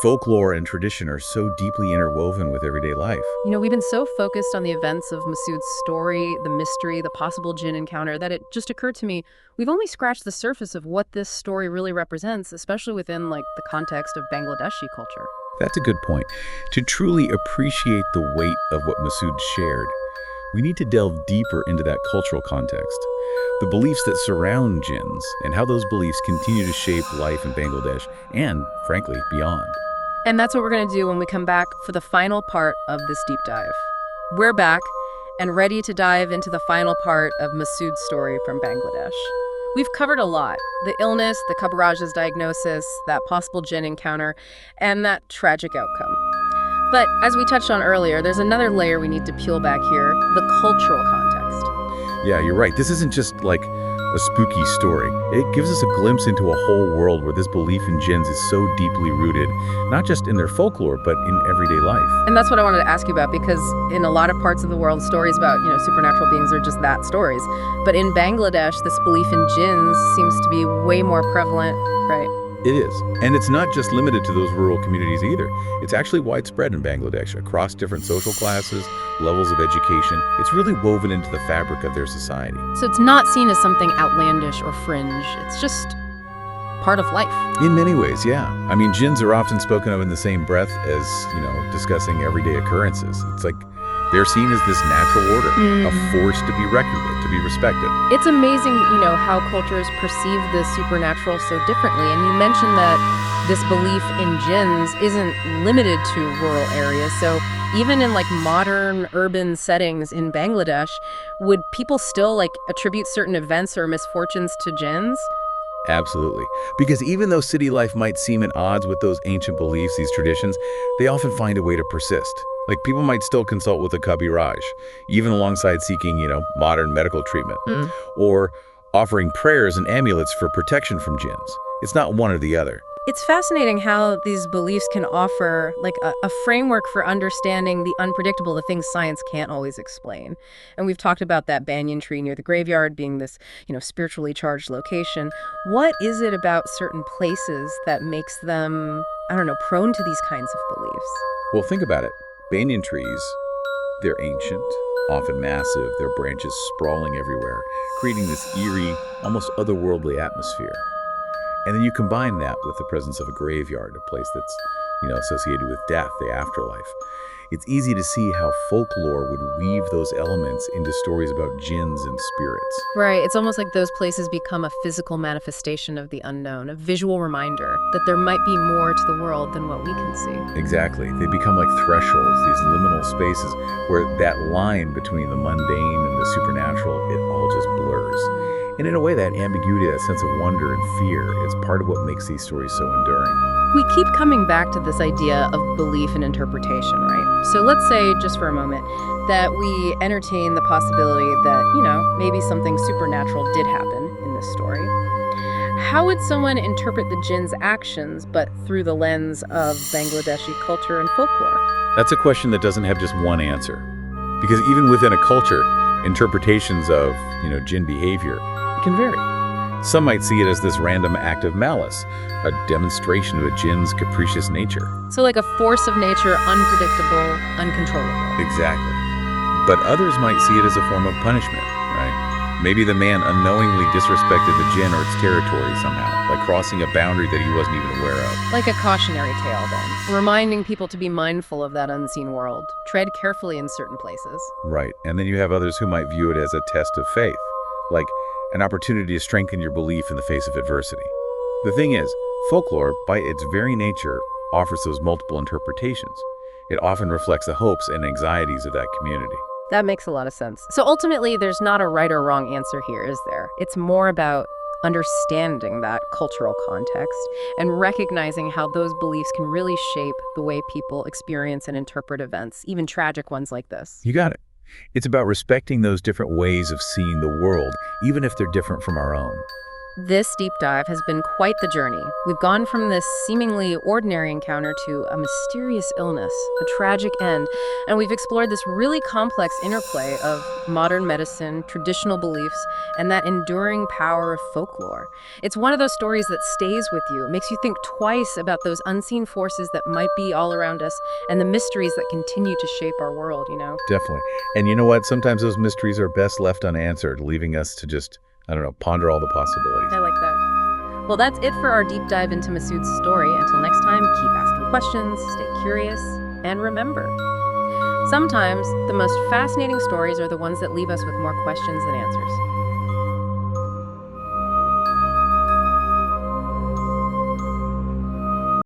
folklore and tradition are so deeply interwoven with everyday life. We've been so focused on the events of Masood's story, the mystery, the possible jinn encounter, that it just occurred to me, we've only scratched the surface of what this story really represents, especially within, the context of Bangladeshi culture. That's a good point. To truly appreciate the weight of what Masood shared, we need to delve deeper into that cultural context, the beliefs that surround jinns, and how those beliefs continue to shape life in Bangladesh and, frankly, beyond. And that's what we're going to do when we come back for the final part of this deep dive. We're back and ready to dive into the final part of Masood's story from Bangladesh. We've covered a lot: the illness, the Kabiraj's diagnosis, that possible jinn encounter, and that tragic outcome. But as we touched on earlier, there's another layer we need to peel back here: the cultural context. Yeah, you're right. This isn't just like a spooky story. It gives us a glimpse into a whole world where this belief in jinns is so deeply rooted, not just in their folklore, but in everyday life. And that's what I wanted to ask you about, because in a lot of parts of the world, stories about, supernatural beings are just that, stories. But in Bangladesh, this belief in jinns seems to be way more prevalent, right? It is. And it's not just limited to those rural communities either. It's actually widespread in Bangladesh, across different social classes, levels of education. It's really woven into the fabric of their society. So it's not seen as something outlandish or fringe. It's just part of life. In many ways, yeah. I mean, jinns are often spoken of in the same breath as, discussing everyday occurrences. It's like they're seen as this natural order, a force to be reckoned with, to be respected. It's amazing, how cultures perceive the supernatural so differently. And you mentioned that this belief in jinns isn't limited to rural areas. So even in modern urban settings in Bangladesh, would people still attribute certain events or misfortunes to jinns? Absolutely. Because even though city life might seem at odds with those ancient beliefs, these traditions, they often find a way to persist. Like people might still consult with a kabiraj, even alongside seeking, modern medical treatment, or offering prayers and amulets for protection from jinns. It's not one or the other. It's fascinating how these beliefs can offer like a framework for understanding the unpredictable, the things science can't always explain. And we've talked about that banyan tree near the graveyard being this, spiritually charged location. What is it about certain places that makes them, I don't know, prone to these kinds of beliefs? Well, think about it. Banyan trees, they're ancient, often massive, their branches sprawling everywhere, creating this eerie, almost otherworldly atmosphere. And then you combine that with the presence of a graveyard, a place that's, associated with death, the afterlife. It's easy to see how folklore would weave those elements into stories about jinns and spirits. Right. It's almost like those places become a physical manifestation of the unknown, a visual reminder that there might be more to the world than what we can see. Exactly. They become like thresholds, these liminal spaces where that line between the mundane and the supernatural, it all just blurs. And in a way, that ambiguity, that sense of wonder and fear is part of what makes these stories so enduring. We keep coming back to this idea of belief and interpretation, right? So let's say, just for a moment, that we entertain the possibility that, maybe something supernatural did happen in this story. How would someone interpret the jinn's actions, but through the lens of Bangladeshi culture and folklore? That's a question that doesn't have just one answer. Because even within a culture, interpretations of, jinn behavior can vary. Some might see it as this random act of malice, a demonstration of a jinn's capricious nature. So like a force of nature, unpredictable, uncontrollable. Exactly. But others might see it as a form of punishment, right? Maybe the man unknowingly disrespected the jinn or its territory somehow, like crossing a boundary that he wasn't even aware of. Like a cautionary tale then, reminding people to be mindful of that unseen world. Tread carefully in certain places. Right. And then you have others who might view it as a test of faith, like an opportunity to strengthen your belief in the face of adversity. The thing is, folklore, by its very nature, offers those multiple interpretations. It often reflects the hopes and anxieties of that community. That makes a lot of sense. So ultimately, there's not a right or wrong answer here, is there? It's more about understanding that cultural context and recognizing how those beliefs can really shape the way people experience and interpret events, even tragic ones like this. You got it. It's about respecting those different ways of seeing the world, even if they're different from our own. This deep dive has been quite the journey. We've gone from this seemingly ordinary encounter to a mysterious illness, a tragic end, and we've explored this really complex interplay of modern medicine, traditional beliefs, and that enduring power of folklore. It's one of those stories that stays with you. It makes you think twice about those unseen forces that might be all around us and the mysteries that continue to shape our world, Definitely. And you know what? Sometimes those mysteries are best left unanswered, leaving us to just ponder all the possibilities. I like that. Well, that's it for our deep dive into Masood's story. Until next time, keep asking questions, stay curious, and remember, sometimes the most fascinating stories are the ones that leave us with more questions than answers.